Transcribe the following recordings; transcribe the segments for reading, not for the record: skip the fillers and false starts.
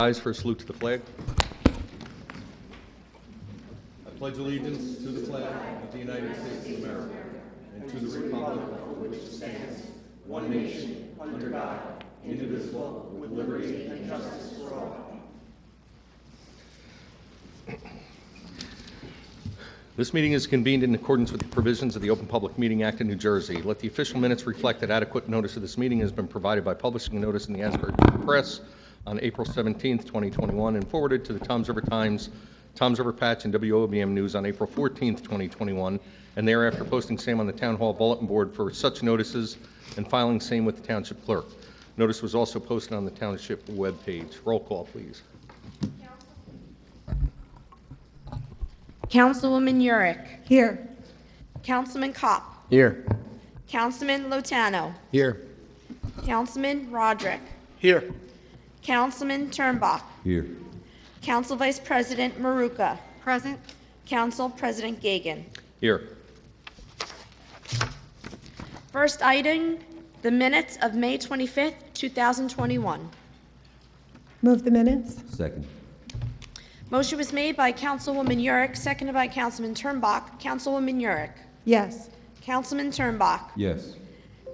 Rise for a salute to the flag. I pledge allegiance to the flag of the United States of America and to the republic for which it stands, one nation, under God, indivisible, with liberty and justice for all. This meeting is convened in accordance with the provisions of the Open Public Meeting Act of New Jersey. Let the official minutes reflect that adequate notice of this meeting has been provided by publishing a notice in the Asbury Press on April 17th, 2021, and forwarded to the Toms River Times, Toms River Patch, and WOBM News on April 14th, 2021, and thereafter posting same on the Town Hall Bulletin Board for such notices and filing same with the Township Clerk. Notice was also posted on the Township webpage. Roll call, please. Councilwoman Urick. Here. Councilman Kopp. Here. Councilman Lotano. Here. Councilman Roderick. Here. Councilman Turnbach. Here. Council Vice President Maruka. Present. Council President Gagan. Here. First item, the minutes of May 25th, 2021. Move the minutes. Second. Motion was made by Councilwoman Urick, seconded by Councilman Turnbach. Councilwoman Urick. Yes. Councilman Turnbach. Yes.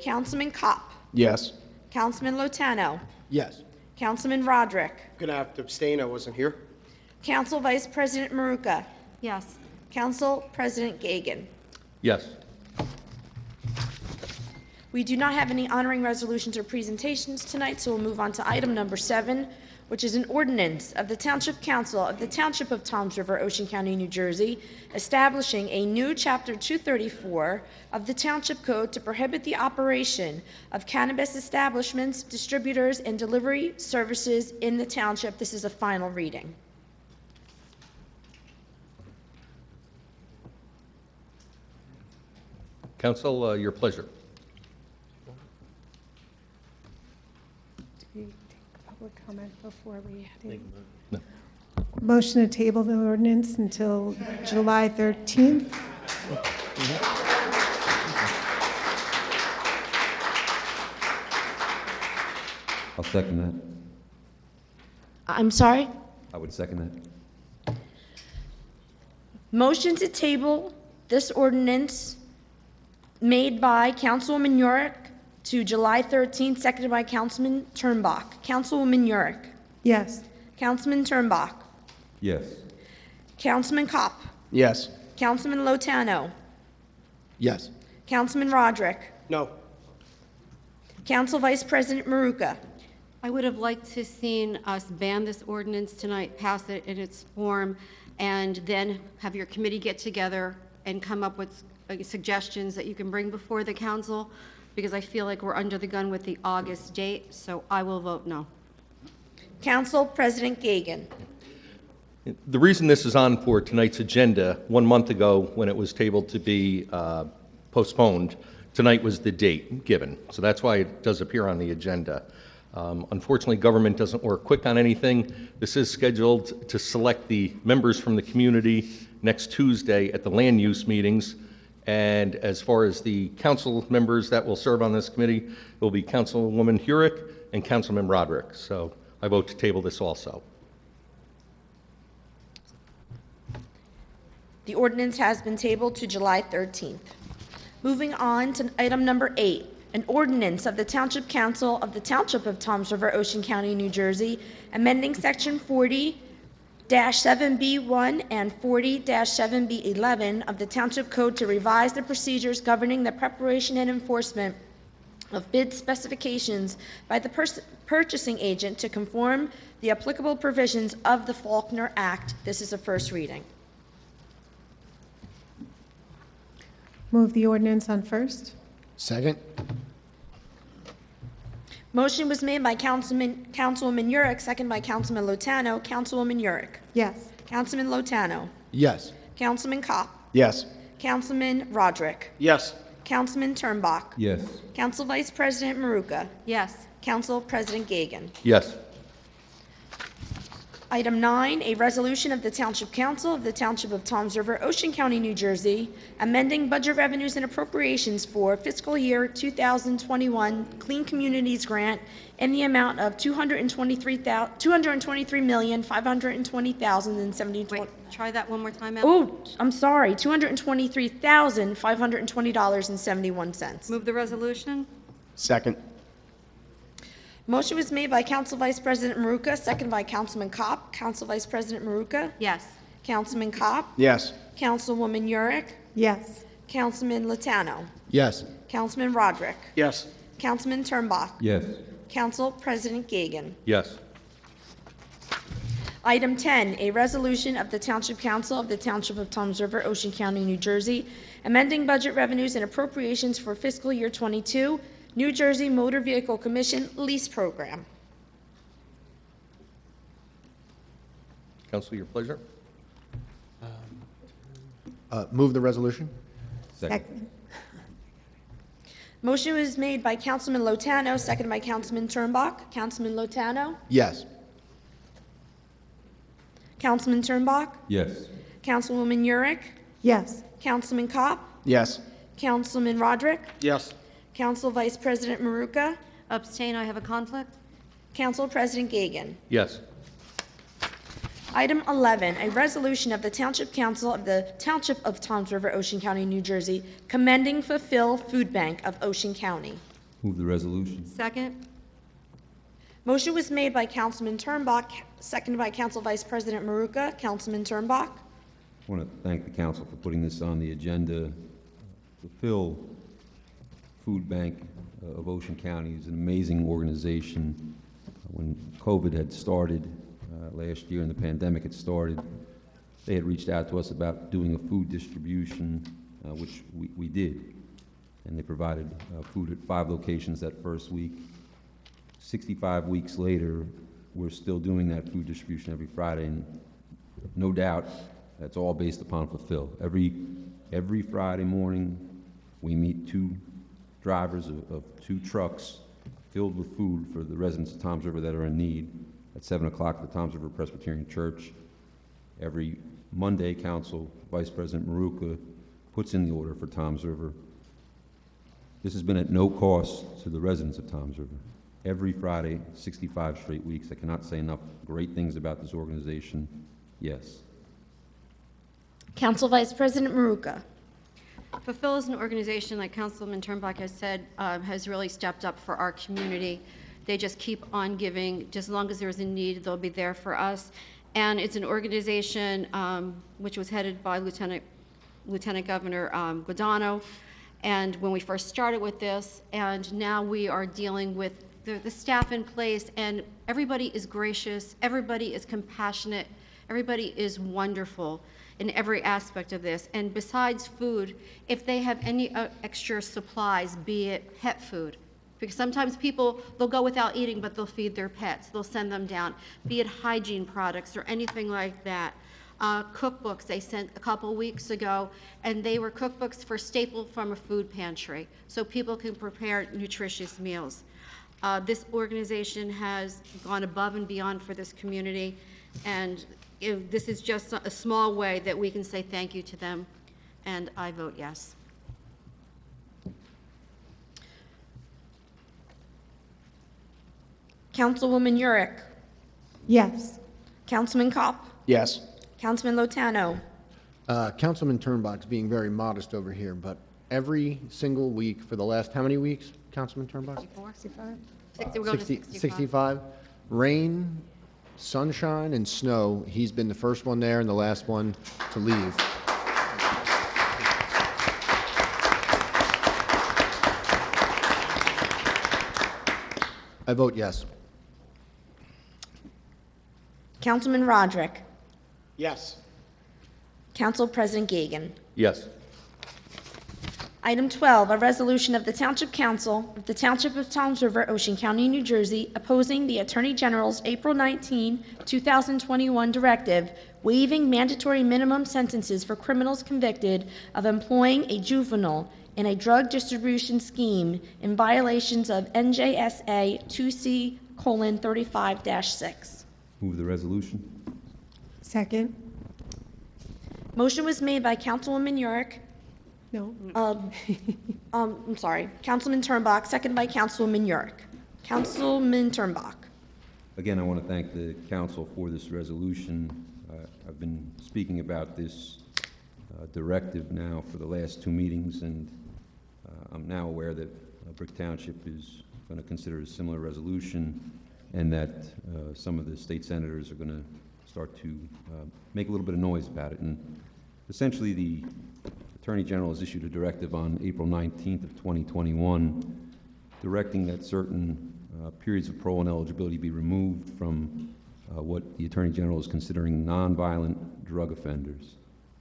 Councilman Kopp. Yes. Councilman Lotano. Yes. Councilman Roderick. Gonna have to abstain, I wasn't here. Council Vice President Maruka. Yes. Council President Gagan. Yes. We do not have any honoring resolutions or presentations tonight, so we'll move on to item number 7, which is an ordinance of the Township Council of the Township of Toms River, Ocean County, New Jersey, establishing a new Chapter 234 of the Township Code to prohibit the operation of cannabis establishments, distributors, and delivery services in the township. This is a final reading. Council, your pleasure. Do we take public comment before we do? No. Motion to table the ordinance until July 13th. I'll second that. I'm sorry? I would second that. Motion to table this ordinance made by Councilwoman Urick to July 13th, seconded by Councilman Turnbach. Councilwoman Urick. Yes. Councilman Turnbach. Yes. Councilman Kopp. Yes. Councilman Lotano. Yes. Councilman Roderick. No, Council Vice President Maruka. I would have liked to seen us ban this ordinance tonight, pass it in its form, and then have your committee get together and come up with suggestions that you can bring before the council, because I feel like we're under the gun with the August date, so I will vote no. Council President Gagan. The reason this is on for tonight's agenda, 1 month ago when it was tabled to be postponed, tonight was the date given. So that's why it does appear on the agenda. Unfortunately, government doesn't work quick on anything. This is scheduled to select the members from the community next Tuesday at the land use meetings. And as far as the council members that will serve on this committee, it will be Councilwoman Urick and Councilman Roderick. So I vote to table this also. The ordinance has been tabled to July 13th. Moving on to item number 8, an ordinance of the Township Council of the Township of Toms River, Ocean County, New Jersey, amending Section 40-7B1 and 40-7B11 of the Township Code to revise the procedures governing the preparation and enforcement of bid specifications by the purchasing agent to conform the applicable provisions of the Faulkner Act. This is a first reading. Move the ordinance on first. Second. Motion was made by Councilwoman Urick, second by Councilman Lotano. Councilwoman Urick. Yes. Councilman Lotano. Yes. Councilman Kopp. Yes. Councilman Roderick. yes, Councilman Turnbach. Yes. Council Vice President Maruka. Yes. Council President Gagan. Yes. Item 9, a resolution of the Township Council of the Township of Toms River, Ocean County, New Jersey, amending budget revenues and appropriations for fiscal year 2021 Clean Communities Grant in the amount of $223,520,070. Wait, try that one more time, Al. Oh, I'm sorry, $223,520.71. Move the resolution? Second. Motion was made by Council Vice President Maruka, second by Councilman Kopp. Council Vice President Maruka? Yes. Councilman Kopp? Yes. Councilwoman Yurick? Yes. Councilman Latano? Yes. Councilman Roderick? Yes. Councilman Turnbach? Yes. Council President Gagan. Yes. Item 10, a resolution of the Township Council of the Township of Toms River, Ocean County, New Jersey, amending budget revenues and appropriations for fiscal year '22, New Jersey Motor Vehicle Commission Lease Program. Council, your pleasure. Move the resolution? Second. Motion was made by Councilman Lotano, seconded by Councilman Turnbach. Councilman Lotano? Yes. Councilman Turnbach? Yes. Councilwoman Yurick? Yes. Councilman Kopp? Yes. Councilman Roderick? Yes. Council Vice President Maruka? Abstain, I have a conflict. Council President Gagan. Yes. Item 11, a resolution of the Township Council of the Township of Toms River, Ocean County, New Jersey, commending Fulfill Food Bank of Ocean County. Move the resolution? Second? Motion was made by Councilman Turnbach, seconded by Council Vice President Maruka. Councilman Turnbach? I want to thank the council for putting this on the agenda. Fulfill Food Bank of Ocean County is an amazing organization. When COVID had started last year and the pandemic had started, they had reached out to us about doing a food distribution, which we did. And they provided food at 5 locations that first week. 65 weeks later, we're still doing that food distribution every Friday, and no doubt that's all based upon Fulfill. Every Friday morning, we meet 2 drivers of 2 trucks filled with food for the residents of Toms River that are in need at 7 o'clock at the Toms River Presbyterian Church. Every Monday, Council Vice President Maruka puts in the order for Toms River. This has been at no cost to the residents of Toms River. Every Friday, 65 straight weeks. I cannot say enough great things about this organization. Yes. Council Vice President Maruka. Fulfill is an organization, like Councilman Turnbach has said, has really stepped up for our community. They just keep on giving. Just as long as there's a need, they'll be there for us. And it's an organization which was headed by Lieutenant Governor Guadagno. And when we first started with this, and now we are dealing with the staff in place, and everybody is gracious, everybody is compassionate, everybody is wonderful in every aspect of this. And besides food, if they have any extra supplies, be it pet food, because sometimes people, they'll go without eating, but they'll feed their pets, they'll send them down, be it hygiene products or anything like that. Cookbooks they sent a couple weeks ago, and they were cookbooks for staple from a food pantry, so people can prepare nutritious meals. This organization has gone above and beyond for this community, and this is just a small way that we can say thank you to them, and I vote yes. Councilwoman Yurick. Yes. Councilman Kopp. Yes. Councilman Lotano. Councilman Turnbach's being very modest over here, but every single week for the last, how many weeks, Councilman Turnbach? 65? We're going to 65. 65. Rain, sunshine, and snow, he's been the first one there and the last one to leave. I vote yes. Councilman Roderick. Yes. Council President Gagan. Yes. Item 12, a resolution of the Township Council of the Township of Toms River, Ocean County, New Jersey, opposing the Attorney General's April 19, 2021 directive waiving mandatory minimum sentences for criminals convicted of employing a juvenile in a drug distribution scheme in violations of NJSA 2C:35-6. Move the resolution. Second? Motion was made by Councilwoman Yurick. No. I'm sorry, Councilman Turnbach, seconded by Councilwoman Yurick. Councilman Turnbach. Again, I want to thank the council for this resolution. I've been speaking about this directive now for the last 2 meetings, and I'm now aware that Brick Township is going to consider a similar resolution, and that some of the state senators are going to start to make a little bit of noise about it. And essentially, the Attorney General has issued a directive on April 19th of 2021, directing that certain periods of parole and eligibility be removed from what the Attorney General is considering nonviolent drug offenders,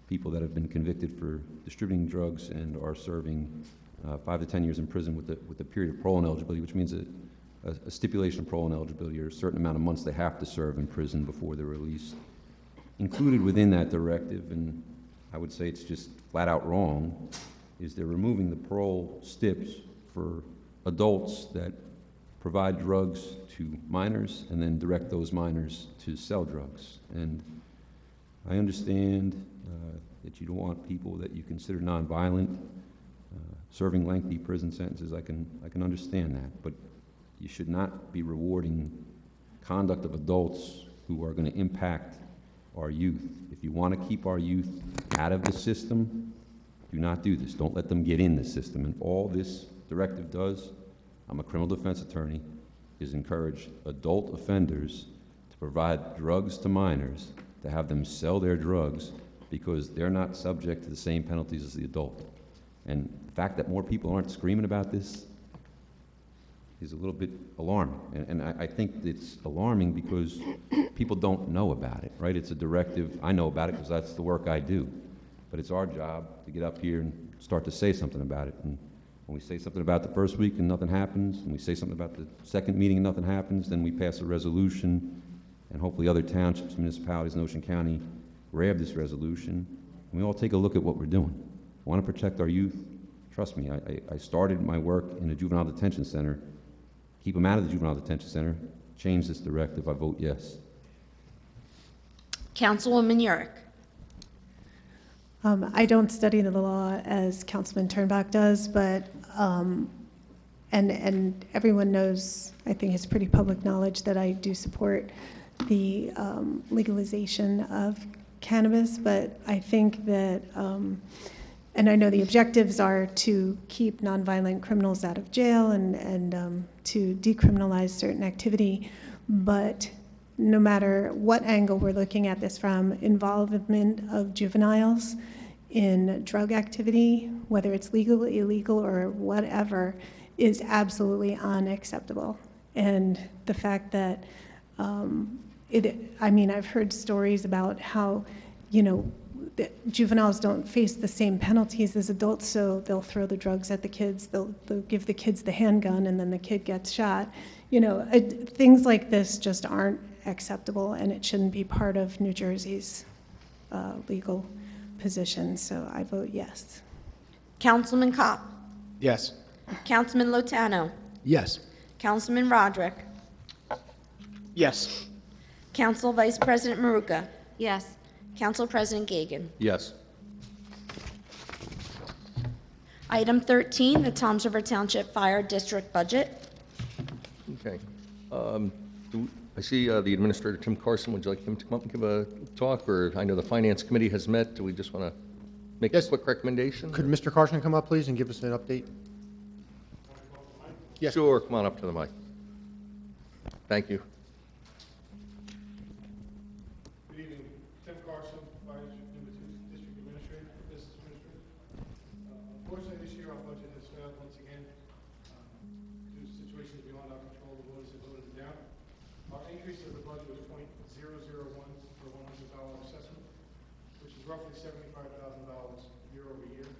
people that have been convicted for distributing drugs and are serving 5 to 10 years in prison with a period of parole and eligibility, which means a stipulation of parole and eligibility, or a certain amount of months they have to serve in prison before they're released. Included within that directive, and I would say it's just flat out wrong, is they're removing the parole stips for adults that provide drugs to minors and then direct those minors to sell drugs. And I understand that you don't want people that you consider nonviolent serving lengthy prison sentences. I can understand that, but you should not be rewarding conduct of adults who are going to impact our youth. If you want to keep our youth out of the system, do not do this. Don't let them get in the system. And all this directive does, I'm a criminal defense attorney, is encourage adult offenders to provide drugs to minors, to have them sell their drugs, because they're not subject to the same penalties as the adult. And the fact that more people aren't screaming about this is a little bit alarming. And I think it's alarming because people don't know about it, right? It's a directive. I know about it because that's the work I do. But it's our job to get up here and start to say something about it. And when we say something about the first week and nothing happens, and we say something about the second meeting and nothing happens, then we pass a resolution, and hopefully other townships, municipalities in Ocean County grab this resolution, and we all take a look at what we're doing. We want to protect our youth. Trust me, I started my work in a juvenile detention center. Keep them out of the juvenile detention center. Change this directive. I vote yes. Councilwoman Yurick. I don't study the law as Councilman Turnbach does, but, and everyone knows, I think it's pretty public knowledge that I do support the legalization of cannabis, but I think that, and I know the objectives are to keep nonviolent criminals out of jail and to decriminalize certain activity, but no matter what angle we're looking at this from, involvement of juveniles in drug activity, whether it's legal, illegal, or whatever, is absolutely unacceptable. And the fact that, I've heard stories about how, juveniles don't face the same penalties as adults, so they'll throw the drugs at the kids, they'll give the kids the handgun, and then the kid gets shot. Things like this just aren't acceptable, and it shouldn't be part of New Jersey's legal position, so I vote yes. Councilman Kopp. Yes. Councilman Lotano. Yes. Councilman Roderick. Yes. Council Vice President Maruka. Yes. Council President Gagan. Yes. Item 13, the Toms River Township Fire District Budget. Okay. I see the Administrator, Tim Carson. Would you like him to come up and give a talk? Or I know the Finance Committee has met. Do we just want to make a Yes. quick recommendation? Could Mr. Carson come up, please, and give us an update? Yes. Sure, come on up to the mic. Thank you. Good evening, Tim Carson, Fire District Administrator, Business Administrator. Unfortunately, this year our budget has failed once again due to situations beyond our control. The voters have voted it down. Our increase of the budget was .001 per $100 assessment, which is roughly $75,000 year over year.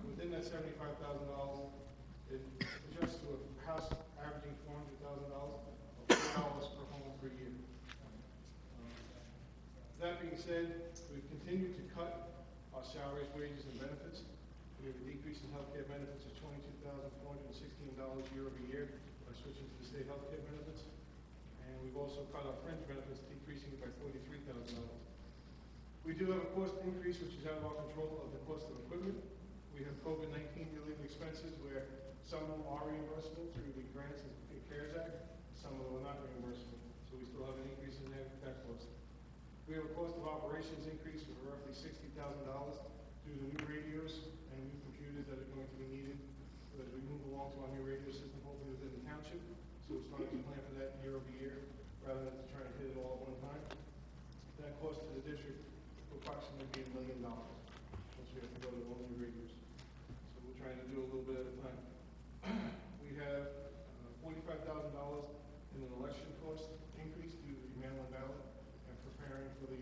Within that $75,000, it adjusts to a house averaging $400,000, or $4 per home per year. That being said, we've continued to cut our salaries, wages, and benefits. We have a decrease in healthcare benefits of $22,416 year over year by switching to the state healthcare benefits. And we've also cut our fringe benefits, decreasing it by $43,000. We do have a cost increase, which is out of our control, of the cost of equipment. We have COVID-19 related expenses where some of them are reimbursable through the grants and CARES Act, some of them are not reimbursable. So we still have an increase in that cost. We have a cost of operations increase of roughly $60,000 due to new radios and new computers that are going to be needed as we move along to our new radio system, hopefully within the township. So it's starting to plan for that year over year, rather than trying to hit it all at one time. That cost to the district will approximately be $1 million, once we have to go to all new radios. So we're trying to do a little bit at a time. We have $45,000 in an election cost increase due to the mail-in ballot and preparing for the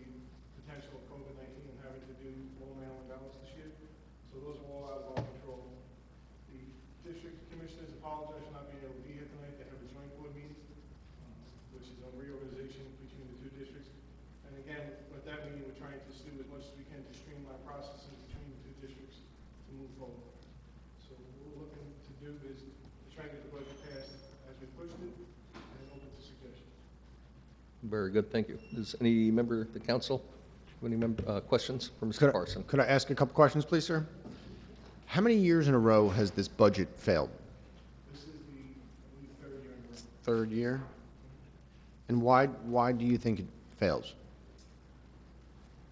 potential of COVID-19 and having to do all mail-in ballots this year. So those are all out of our control. The district commissioners apologize for not being able to be here tonight. They have a joint board meeting, which is on reorganization between the two districts. And again, with that meeting, we're trying to do as much as we can to streamline processes between the two districts to move forward. So what we're looking to do is to try and get the budget passed as we pushed it and open to suggestions. Very good, thank you. Does any member of the council have any questions for Mr. Carson? Could I ask a couple questions, please, sir? How many years in a row has this budget failed? This is the, I believe, third year in a row. Third year? And why do you think it fails?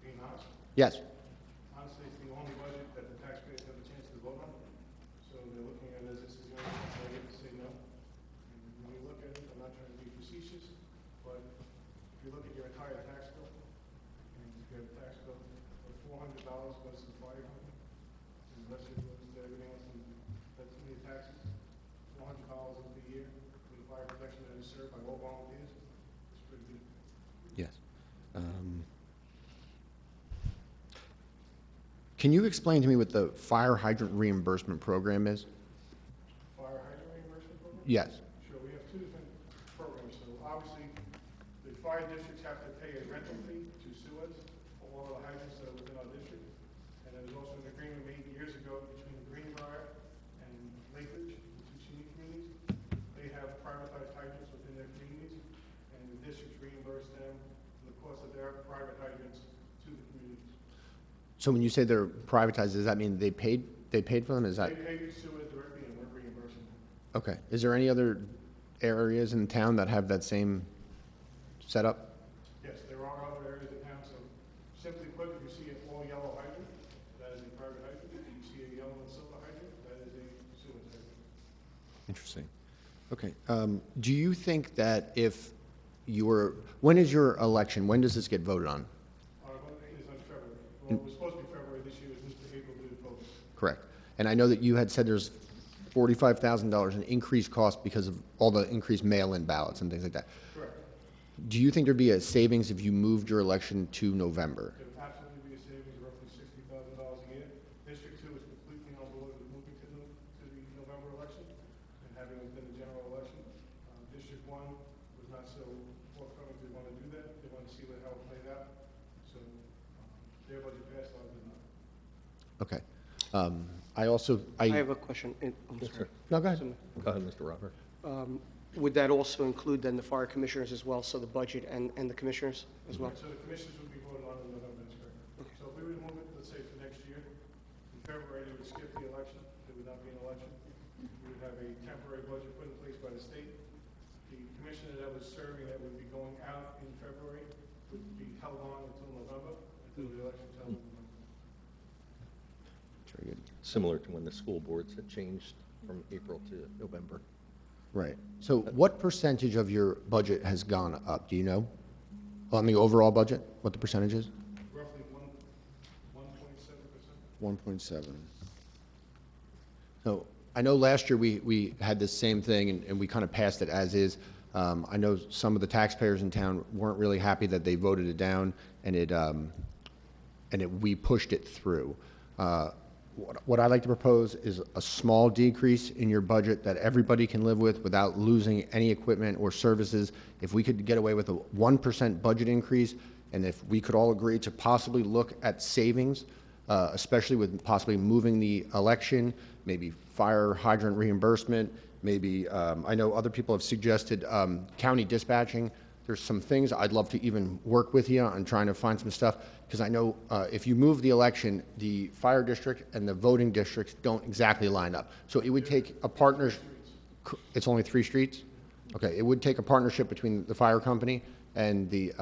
Being honest, Yes. honestly, it's the only budget that the taxpayers have a chance to vote on. So they're looking at it as this is the only one they get to say no. And when you look at it, I'm not trying to be facetious, but if you look at your entire tax bill, and you have a tax bill of $400 plus the fire company, and the rest of it goes to everything else that's in your taxes, $400 a year for the fire protection that is served by all volunteers, it's pretty good. Yes. Can you explain to me what the fire hydrant reimbursement program is? Fire hydrant reimbursement program? Yes. Sure, we have two different programs. So obviously, the fire districts have to pay a rental fee to Suez for all of the hydrants that are within our district. And there was also an agreement made years ago between Greenbrier and Lakeridge, the two senior communities. They have privatized hydrants within their communities, and the districts reimburse them for the cost of their private hydrants to the communities. So when you say they're privatized, does that mean they paid for them? Is that, They pay Suez directly, and we're reimbursing them. okay. Is there any other areas in town that have that same setup? Yes, there are other areas in town, so simply put, if you see an all-yellow hydrant, that is a private hydrant. If you see a yellow and silver hydrant, that is a sewer hydrant. Interesting. Okay. Do you think that if when is your election? When does this get voted on? Our voting is on February. Well, it was supposed to be February this year, it was Mr. April did vote. Correct. And I know that you had said there's $45,000 in increased cost because of all the increased mail-in ballots and things like that. Correct. Do you think there'd be a savings if you moved your election to November? There would absolutely be a savings of roughly $60,000 a year. District 2 is completely on board with moving to the November election and having it within the general election. District 1 was not so forthcoming to want to do that. They want to see how it played out. So their budget passed, ours did not. Okay. I have a question. I'm Yes, sorry. sir. No, go ahead. Go ahead, Mr. Robert. Would that also include then the fire commissioners as well, so the budget and the commissioners as well? So the commissions would be voted on in November, that's correct. So if we were to move it, let's say for next year, in February, they would skip the election, there would not be an election. We would have a temporary budget put in place by the state. The commissioner that was serving that would be going out in February would be held on until November, until the election's held in November. Very good. Similar to when the school boards had changed from April to November. Right. So what percentage of your budget has gone up? Do you know? On the overall budget, what the percentage is? Roughly 1.7%. 1.7. So I know last year we had the same thing and we kind of passed it as is. I know some of the taxpayers in town weren't really happy that they voted it down and we pushed it through. What I'd like to propose is a small decrease in your budget that everybody can live with without losing any equipment or services. If we could get away with a 1% budget increase, and if we could all agree to possibly look at savings, especially with possibly moving the election, maybe fire hydrant reimbursement, maybe, I know other people have suggested county dispatching. there's some things I'd love to even work with you on trying to find some stuff, because I know if you move the election, the fire district and the voting districts don't exactly line up. So it would take a partnership. It's only 3 streets? Okay, it would take a partnership between the fire company and the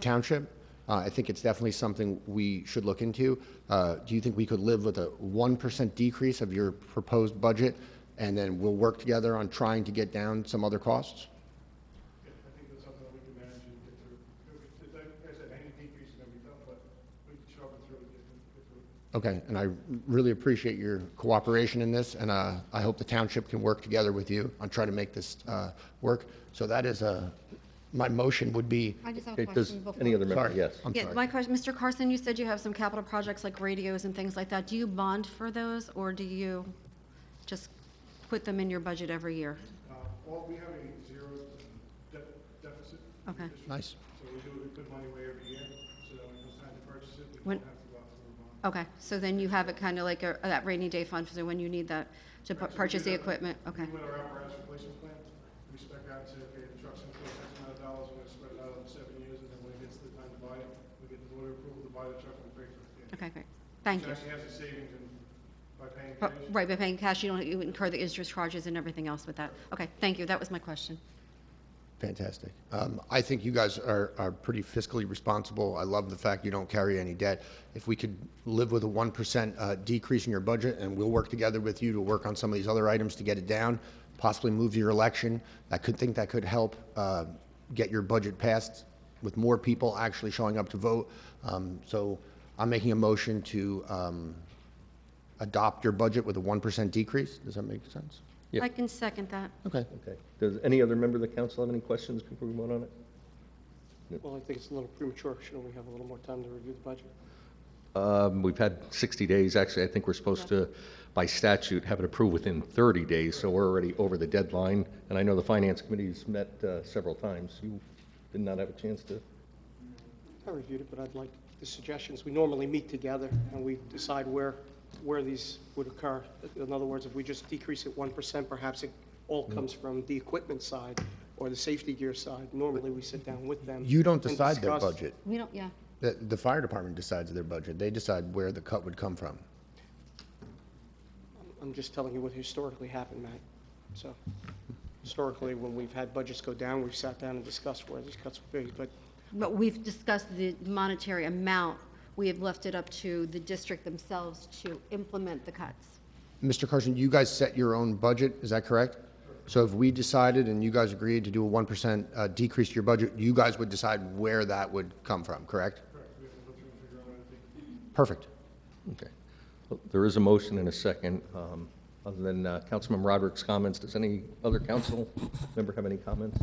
township. I think it's definitely something we should look into. Do you think we could live with a 1% decrease of your proposed budget, and then we'll work together on trying to get down some other costs? I think that's something that we can manage and get through. Like I said, any decrease is going to be tough, but we can sharpen through it, get through it. Okay, and I really appreciate your cooperation in this, and I hope the township can work together with you on trying to make this work. So that is my motion would be, I just have a Okay, does question before. any other member? sorry, Yes. I'm Yeah, sorry. my question, Mr. Carson, you said you have some capital projects like radios and things like that. Do you bond for those, or do you just put them in your budget every year? All we have a zero deficit. Okay. Nice. So we put money away every year, so that when it comes time to purchase it, we When- don't have to go out for a bond. Okay, so then you have it kind of like that rainy day fund, so when you need that to purchase the equipment, okay. With our apparatus replacement plan, we spec out and say, okay, the truck's going to cost X amount of dollars, we're going to spread it out over 7 years, and then when it gets to the time to buy it, we get the voter approval to buy the truck and we pay for it. Okay, great. Thank you. Which actually has a savings by paying But- cash. Right, by paying cash, you incur the interest charges and everything else with that. Okay, thank you, that was my question. Fantastic. I think you guys are pretty fiscally responsible. I love the fact you don't carry any debt. If we could live with a 1% decrease in your budget, and we'll work together with you to work on some of these other items to get it down, possibly move your election, I could think that could help get your budget passed with more people actually showing up to vote. So I'm making a motion to adopt your budget with a 1% decrease. Does that make sense? Yeah. I can second that. Okay. Okay. Does any other member of the council have any questions before we vote on it? Well, I think it's a little premature. Shouldn't we have a little more time to review the budget? We've had 60 days. Actually, I think we're supposed to, by statute, have it approved within 30 days, so we're already over the deadline. And I know the Finance Committee's met several times. You did not have a chance to? I reviewed it, but I'd like the suggestions. We normally meet together and we decide where these would occur. In other words, if we just decrease it 1%, perhaps it all comes from the equipment side or the safety gear side. Normally, we sit down with them. You don't and decide their discuss. budget. We don't, yeah. The fire department decides their budget. They decide where the cut would come from. I'm just telling you what historically happened, Matt. So historically, when we've had budgets go down, we've sat down and discussed where these cuts would be. But we've discussed the monetary amount. We have left it up to the district themselves to implement the cuts. Mr. Carson, you guys set your own budget, is that correct? So if we decided and you guys agreed to do a 1% decrease to your budget, you guys would decide where that would come from, correct? Correct, we have to go through and figure out what I think. Perfect. Okay. Well, there is a motion and a second. Other than Councilman Roderick's comments, does any other council member have any comments?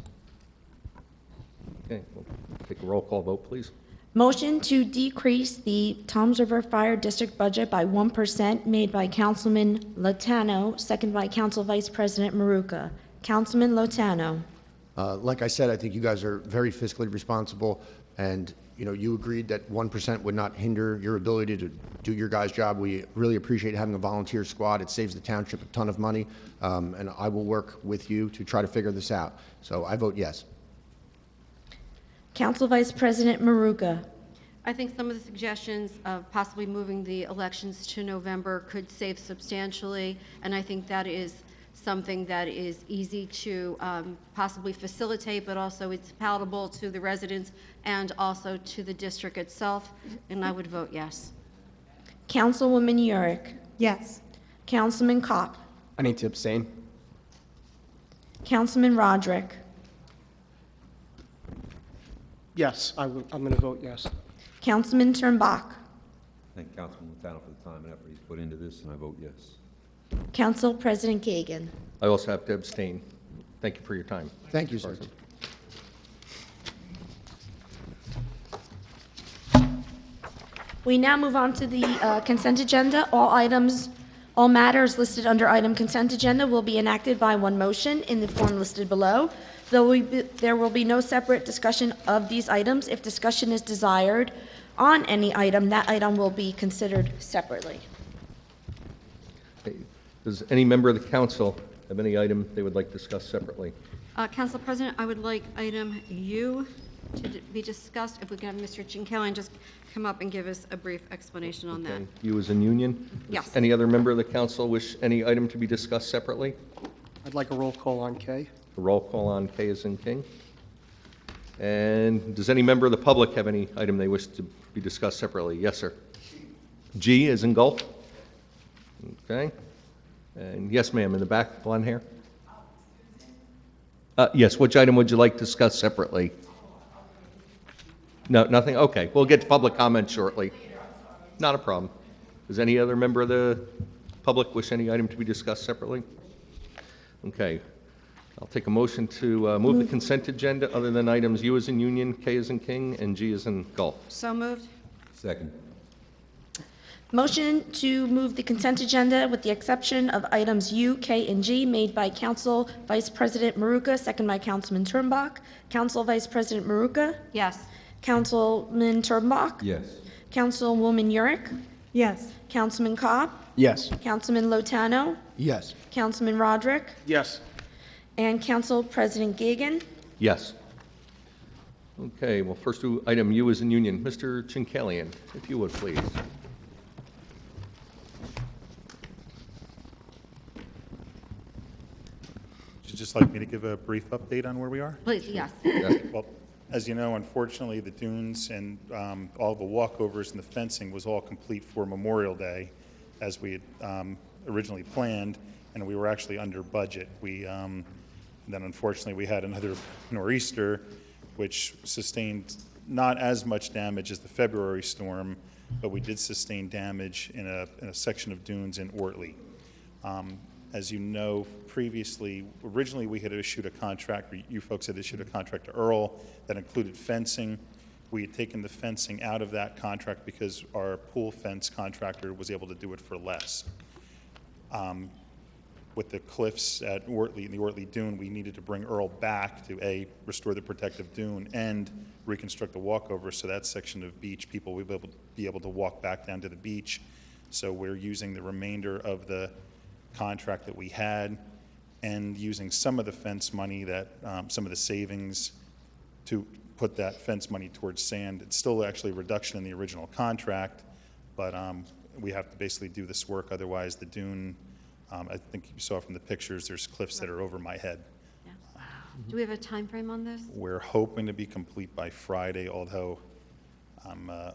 Okay, we'll take a roll call vote, please. Motion to decrease the Toms River Fire District budget by 1% made by Councilman Lotano, second by Council Vice President Maruka. Councilman Lotano. Like I said, I think you guys are very fiscally responsible, and, you know, you agreed that 1% would not hinder your ability to do your guys' job. We really appreciate having a volunteer squad. It saves the township a ton of money, and I will work with you to try to figure this out. So I vote yes. Council Vice President Maruka. I think some of the suggestions of possibly moving the elections to November could save substantially, and I think that is something that is easy to possibly facilitate, but also it's palatable to the residents and also to the district itself, and I would vote yes. Councilwoman Yurick. Yes. Councilman Kopp. I need to abstain. Councilman Roderick. Yes, I'm going to vote yes. Councilman Turnbach. Thank Councilman Lutano for the time and effort he's put into this, and I vote yes. Council President Kagan. I also have to abstain. Thank you for your time. Thank you, sir. We now move on to the consent agenda. All matters listed under item consent agenda will be enacted by one motion in the form listed below. There will be no separate discussion of these items. If discussion is desired on any item, that item will be considered separately. Okay. Does any member of the council have any item they would like to discuss separately? Council President, I would like item U to be discussed. If we can have Mr. Gincallion just come up and give us a brief explanation on that. Okay. You as in union? Yes. Does any other member of the council wish any item to be discussed separately? I'd like a roll call on K. A roll call on K as in King. And does any member of the public have any item they wish to be discussed separately? Yes, sir. G as in golf? Okay. And yes, ma'am, in the back, blonde hair? Yes, which item would you like to discuss separately? No, nothing? Okay, we'll get to public comment shortly. Not a problem. Does any other member of the public wish any item to be discussed separately? Okay. I'll take a motion to move the consent agenda other than items U as in union, K as in king, and G as in golf. So moved? Second. Motion to move the consent agenda with the exception of items U, K, and G made by Council Vice President Maruka, second by Councilman Turnbach. Council Vice President Maruka, Yes. Councilman Turnbach, Yes. Councilwoman Yurick, Yes. Councilman Cobb, Yes. Councilman Lotano, Yes. Councilman Roderick, Yes. and Council President Gagan. Yes. Okay, well, first do item U as in union. Mr. Chinkalian, if you would, please. Would you just like me to give a brief update on where we are? Please, yes. Well, as you know, unfortunately, the dunes and all the walkovers and the fencing was all complete for Memorial Day, as we had originally planned, and we were actually under budget. Then unfortunately, we had another nor'easter, which sustained not as much damage as the February storm, but we did sustain damage in a section of dunes in Ortley. As you know, previously, originally we had issued a contract, you folks had issued a contract to Earl that included fencing. We had taken the fencing out of that contract because our pool fence contractor was able to do it for less. With the cliffs at Ortley, in the Ortley Dune, we needed to bring Earl back to A, restore the protective dune and reconstruct the walkover so that section of beach, people will be able to walk back down to the beach. So we're using the remainder of the contract that we had and using some of the fence money that, some of the savings to put that fence money towards sand. It's still actually a reduction in the original contract, but we have to basically do this work, otherwise the dune, I think you saw from the pictures, there's cliffs that are over my head. Yeah. Do we have a time frame on this? We're hoping to be complete by Friday, although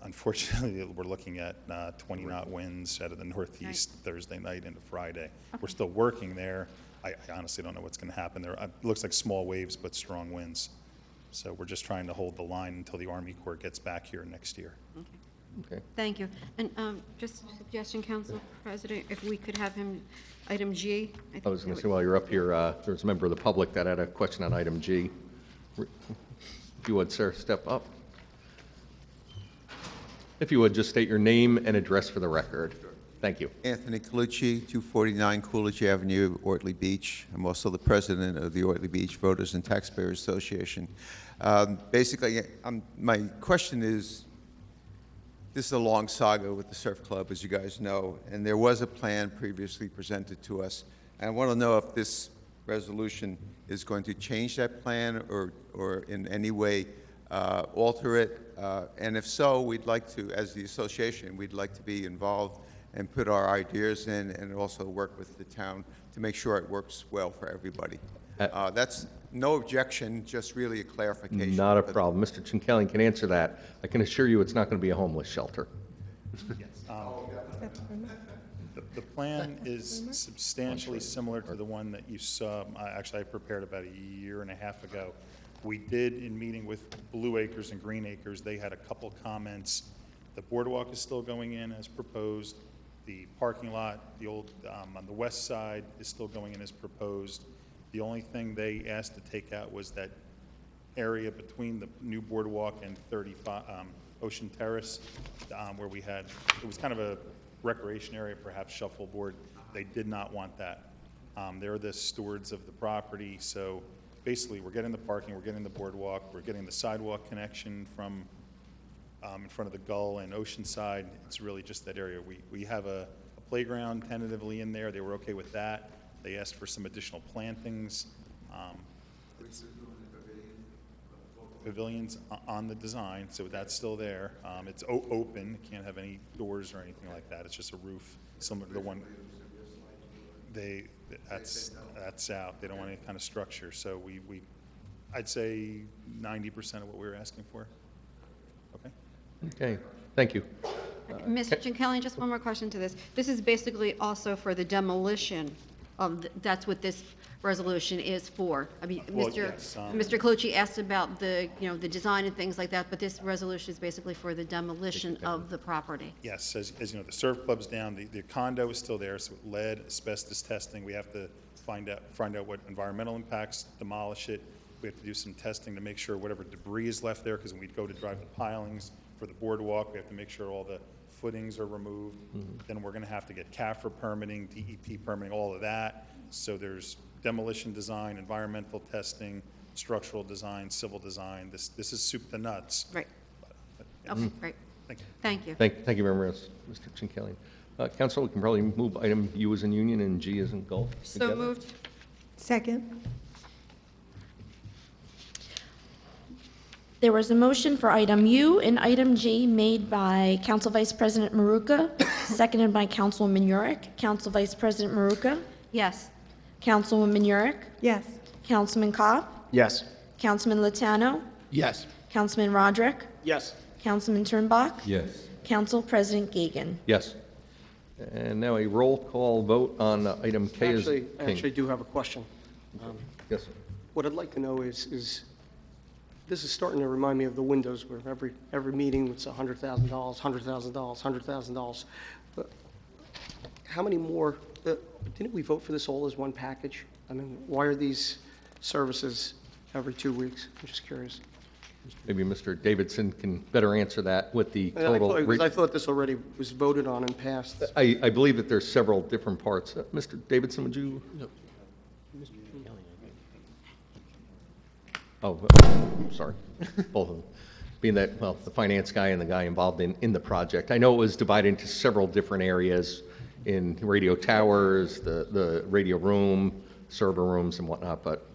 unfortunately we're looking at 20-knot winds out of the northeast Thursday night into Friday. We're still working there. I honestly don't know what's going to happen there. It looks like small waves but strong winds. So we're just trying to hold the line until the Army Corps gets back here next year. Okay. Thank you. And just a suggestion, Council President, if we could have him, item G. I was going to say, while you're up here, there's a member of the public that had a question on item G. If you would, sir, step up. If you would, just state your name and address for the record. Thank you. Anthony Colucci, 249 Coolidge Avenue, Ortley Beach. I'm also the president of the Ortley Beach Voters and Taxpayers Association. Basically, my question is, this is a long saga with the Surf Club, as you guys know, and there was a plan previously presented to us. And I want to know if this resolution is going to change that plan or in any way alter it. And if so, we'd like to, as the association, we'd like to be involved and put our ideas in and also work with the town to make sure it works well for everybody. That's no objection, just really a clarification. Not a problem. Mr. Chinkalian can answer that. I can assure you it's not going to be a homeless shelter. The plan is substantially similar to the one that you saw, actually I prepared about a year and a half ago. We did, in meeting with Blue Acres and Green Acres, they had a couple comments. The boardwalk is still going in as proposed. The parking lot, the old, on the west side is still going in as proposed. The only thing they asked to take out was that area between the new boardwalk and 35 Ocean Terrace, where we had, it was kind of a recreation area, perhaps shuffleboard. They did not want that. They're the stewards of the property, so basically we're getting the parking, we're getting the boardwalk, we're getting the sidewalk connection from in front of the Gull and Oceanside. It's really just that area. We have a playground tentatively in there. They were okay with that. They asked for some additional plantings. pavilions on the design, so that's still there. It's open, it can't have any doors or anything like that. It's just a roof, similar to the one, that's out. They don't want any kind of structure, so I'd say 90% of what we were asking for. Okay? Okay, thank you. Mr. Giankelly, just one more question to this. This is basically also for the demolition of, that's what this resolution is for. I mean, Well, Mr. yes, Mr. Colucci asked about the, the design and things like that, but this resolution is basically for the demolition of the property. Yes, as you know, the surf club's down, the condo is still there, so lead, asbestos testing, we have to find out what environmental impacts, demolish it. We have to do some testing to make sure whatever debris is left there, because when we go to drive the pilings for the boardwalk, we have to make sure all the footings are removed. Then we're gonna have to get CAFRA permitting, DEP permitting, all of that. So there's demolition design, environmental testing, structural design, civil design. This is soup to nuts. Right. Okay, great. Thank you. Thank you. Thank you very much, Mr. Giankelli. Council, we can probably move item U as in Union and G as in Gulf So together. moved. Second. There was a motion for item U and item G made by Council Vice President Maruka, seconded by Councilwoman Yurick. Council Vice President Maruka, Yes. Councilwoman Yurick, Yes. Councilman Kopp, Yes. Councilman Latano, Yes. Councilman Roderick, Yes. Councilman Turnbach, Yes. Council President Gagan. Yes. And now a roll call vote on item K as I King. actually do have a question. Yes, sir. What I'd like to know is this is starting to remind me of the windows where every meeting it's $100,000, $100,000, $100,000. But how many more, didn't we vote for this all as one package? I mean, why are these services every 2 weeks? I'm just curious. Maybe Mr. Davidson can better answer that with the total. Because I thought this already was voted on and passed. I believe that there's several different parts. Mr. Davidson, would you? Oh, sorry, both of them. Being that, well, the finance guy and the guy involved in the project. I know it was divided into several different areas in radio towers, the radio room, server rooms and whatnot, but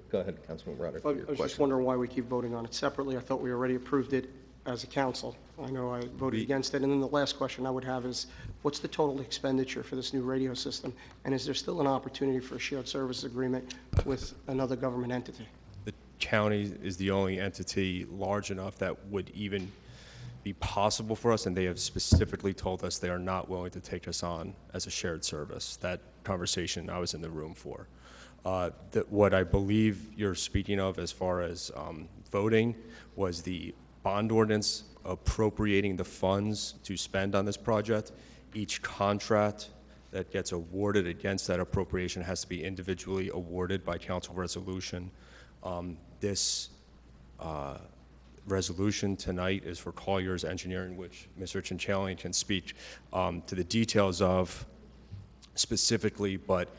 go ahead, Councilman Roderick, I for your was just question. wondering why we keep voting on it separately. I thought we already approved it as a council. I know I voted against it. And then the last question I would have is, what's the total expenditure for this new radio system? And is there still an opportunity for a shared services agreement with another government entity? The county is the only entity large enough that would even be possible for us, and they have specifically told us they are not willing to take us on as a shared service. That conversation I was in the room for. What I believe you're speaking of as far as voting was the bond ordinance appropriating the funds to spend on this project. Each contract that gets awarded against that appropriation has to be individually awarded by council resolution. This resolution tonight is for Collier's Engineering, which Mr. Ciancialli can speak to the details of specifically, but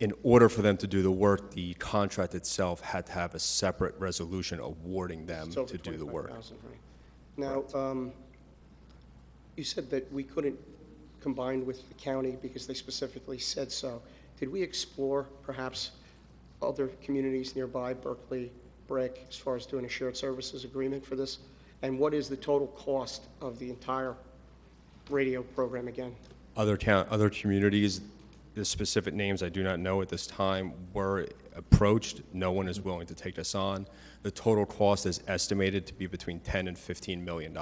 in order for them to do the work, the contract itself had to have a separate resolution awarding them It's over to do the work. $25,000, right? Now, you said that we couldn't combine with the county because they specifically said so. Did we explore perhaps other communities nearby, Berkeley, Brick, as far as doing a shared services agreement for this? And what is the total cost of the entire radio program again? Other communities, the specific names I do not know at this time, were approached. No one is willing to take us on. The total cost is estimated to be between $10 and $15 million.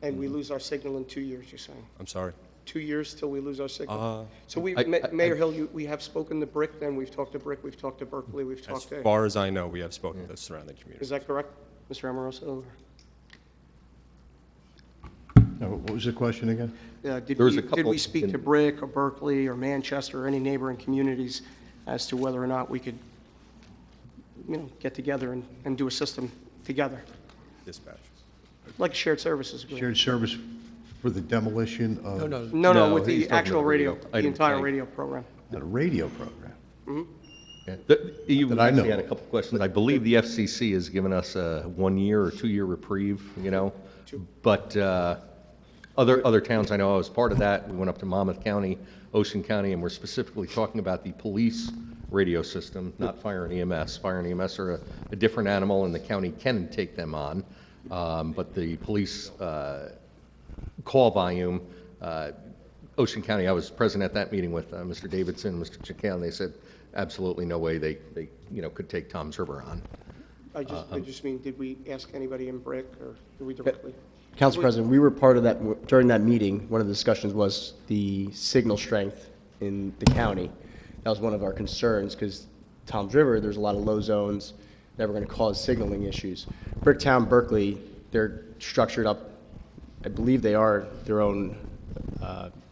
And we lose our signal in 2 years, you're saying? I'm sorry? 2 years till we lose our signal? So I- Mayor Hill, we have spoken to Brick, then we've talked to Brick, we've talked to Berkeley, we've As talked to... far as I know, we have spoken to the surrounding community. Is that correct, Mr. Amoroso? What was the question again? Did There was a we couple speak to in- Brick or Berkeley or Manchester or any neighboring communities as to whether or not we could, get together and do a system together, Dispatch. like a shared services agreement? Shared service for the demolition of No, No, with he's the talking actual about the radio, radio the item entire K. radio program. a radio program. You That I know actually had a of. couple questions. I believe the FCC has given us a 1 year or 2 year reprieve, but other towns, I know I was part of that. We went up to Monmouth County, Ocean County, and we're specifically talking about the police radio system, not fire and EMS. Fire and EMS are a different animal, and the county can take them on. But the police call volume, Ocean County, I was present at that meeting with Mr. Davidson, Mr. Chicane, they said absolutely no way they could take Toms River on. I just mean, did we ask anybody in Brick, or did we directly? Council President, we were part of that, during that meeting, one of the discussions was the signal strength in the county. That was one of our concerns, because Toms River, there's a lot of low zones, never going to cause signaling issues. Bricktown, Berkeley, they're structured up, I believe they are their own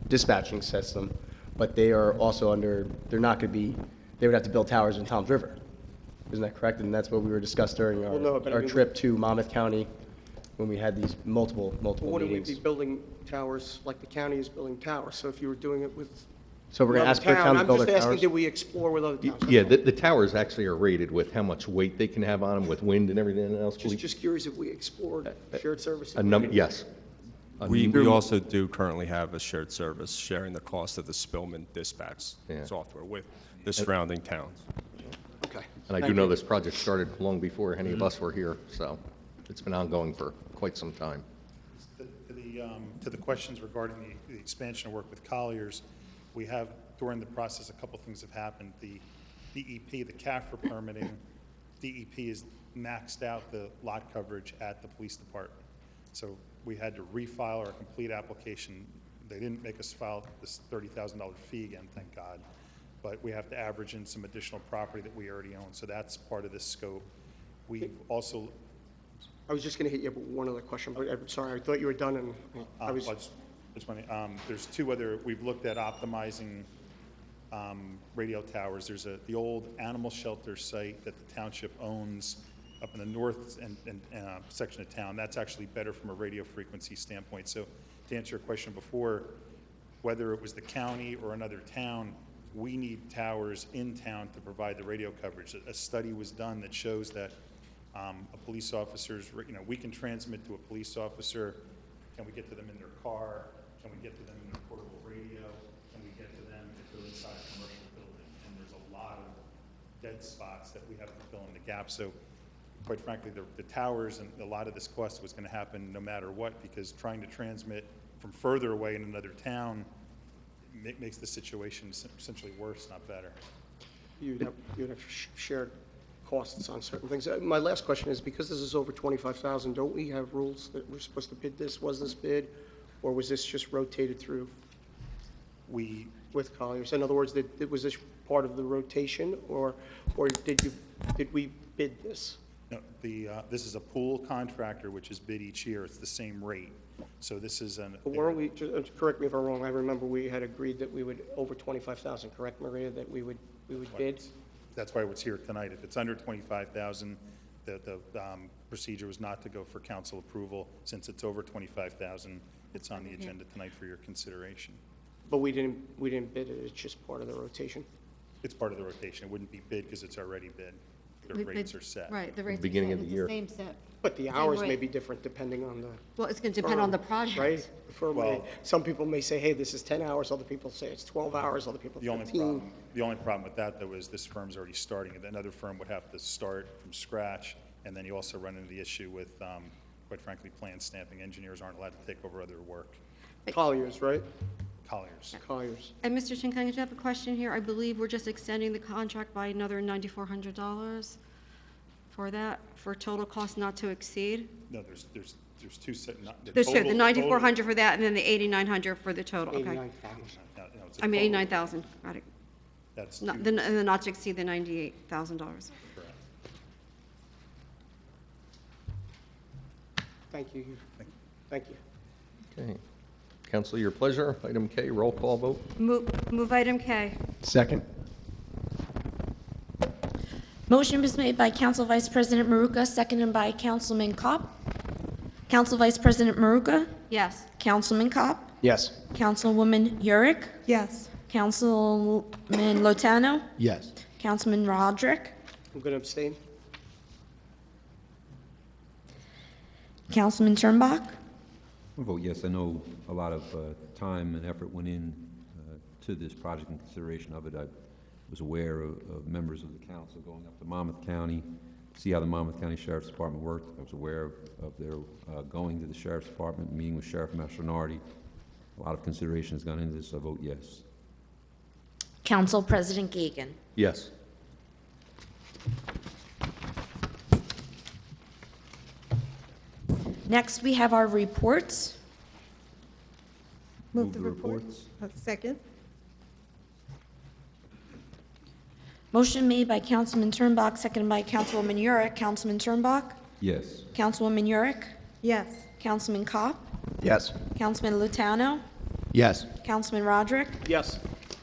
dispatching system, but they are also under, they're not going to be, they would have to build towers in Toms River. Isn't that correct? And that's what we were discussed during Well, no, but I our mean, trip to Monmouth County, when we had these multiple Wouldn't we be meetings. building towers like the county is building towers? So if you were doing it with So we're going to ask another Bricktown town, to build I'm their just asking, towers? did we explore with other towns? Yeah, the towers actually are rated with how much weight they can have on them, with wind and everything else. Just curious if we explored shared service. Yes. We also do currently have a shared service sharing the cost of the Spillman dispatch Yeah. software with the surrounding towns. Okay. And I do know this project started long before any of us were here, so it's been ongoing for quite some time. To the questions regarding the expansion of work with Colliers, we have, during the process, a couple things have happened. The DEP, the CAFR permitting, DEP has maxed out the lot coverage at the police department. So we had to refile our complete application. They didn't make us file this $30,000 fee again, thank God. But we have to average in some additional property that we already own, so that's part of this scope. We also, I was just going to hit you with one other question, but I'm sorry, I thought you were done, and I was, there's two other, we've looked at optimizing radio towers. There's the old animal shelter site that the township owns up in the north section of town. That's actually better from a radio frequency standpoint. So to answer your question before, whether it was the county or another town, we need towers in town to provide the radio coverage. A study was done that shows that a police officer's, we can transmit to a police officer. Can we get to them in their car? Can we get to them in their portable radio? Can we get to them if they're inside a commercial building? And there's a lot of dead spots that we have to fill in the gaps. So quite frankly, the towers and a lot of this cost was going to happen no matter what, because trying to transmit from further away in another town makes the situation essentially worse, not better. you'd have shared costs on certain things. My last question is, because this is over 25,000, don't we have rules that we're supposed to bid this? Was this bid, or was this just rotated through with Colliers? In other words, was this part of the rotation, or did we bid this? No, this is a pool contractor, which is bid each year. It's the same rate. So this is But weren't we, correct me if I'm wrong, I remember we had agreed that we would, over 25,000, correct, Maria, that we would bid? That's why it's here tonight. If it's under 25,000, the procedure was not to go for council approval. Since it's over 25,000, it's on the agenda tonight for your consideration. But we didn't bid it, it's just part of the rotation? It's part of the rotation. It wouldn't be bid because it's already bid. The We rates bid- are set. Right, the rates are Beginning set. of the It's year. same set. But the Same hours may rate. be different depending on the Well, it's going to depend on the firm, project. right? The firm may- Well- some people may say, hey, this is 10 hours, other people say it's 12 hours, other people The only 15. problem with that, though, is this firm's already starting. Another firm would have to start from scratch, and then you also run into the issue with, quite frankly, plan stamping. Engineers aren't allowed to take over other work. Colliers, right? Colliers. Colliers. And Mr. Chinkang, do you have a question here? I believe we're just extending the contract by another $9,400 for that, for total cost not to exceed? No, there's two set. There's two, the 9,400 for that, and then the 8,900 for the total, okay. 89,000. I mean, 89,000, got it. That's Not, two. and then not to exceed the $98,000. Correct. Thank you. Thank you. Okay. Council, your pleasure. Item K, roll call vote. Move item K. Second. Motion was made by Council Vice President Maruka, seconded by Councilman Kopp. Council Vice President Maruka, Yes. Councilman Kopp, Yes. Councilwoman Yurick, Yes. Councilman Lotano, Yes. Councilman Roderick, I'm going to abstain. Councilman Turnbach, I'll vote yes. I know a lot of time and effort went in to this project and consideration of it. I was aware of members of the council going up to Monmouth County, see how the Monmouth County Sheriff's Department worked. I was aware of their going to the Sheriff's Department, meeting with Sheriff Mastronardi. A lot of consideration has gone into this, so I vote yes. Council President Gagan. Yes. Next, we have our reports. Move the report. Second. Motion made by Councilman Turnbach, seconded by Councilwoman Yurick. Councilman Turnbach? Yes. Councilwoman Yurick? Yes. Councilman Kopp? Yes. Councilman Lutano? Yes. Councilman Roderick? Yes.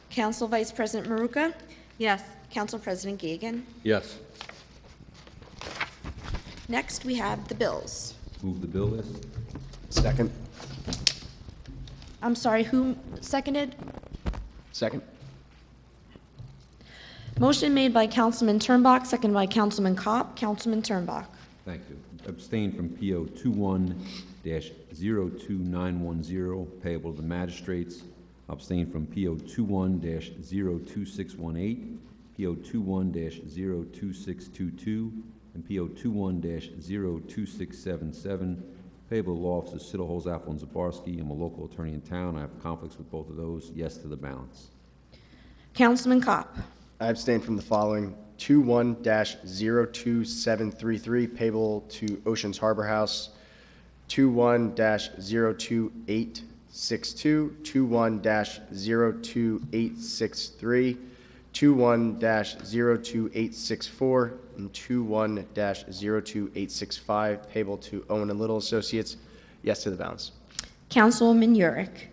Council Vice President Maruka? Yes. Council President Gagan. Yes. Next, we have the bills. Move the bill list. Second. I'm sorry, who seconded? Second. Motion made by Councilman Turnbach, seconded by Councilman Kopp. Councilman Turnbach. Thank you. Abstain from PO 21-02910, payable to the magistrates. Abstain from PO 21-02618, PO 21-02622, and PO 21-02677, payable to law offices Siddle, Holz, Apple, and Zabarski. I'm a local attorney in town. I have conflicts with both of those. Yes to the balance. Councilman Kopp. I abstain from the following: 21-02733, payable to Oceans Harbor House; 21-02862, 21-02863, 21-02864, and 21-02865, payable to Owen and Little Associates. Yes to the balance. Councilwoman Yurick.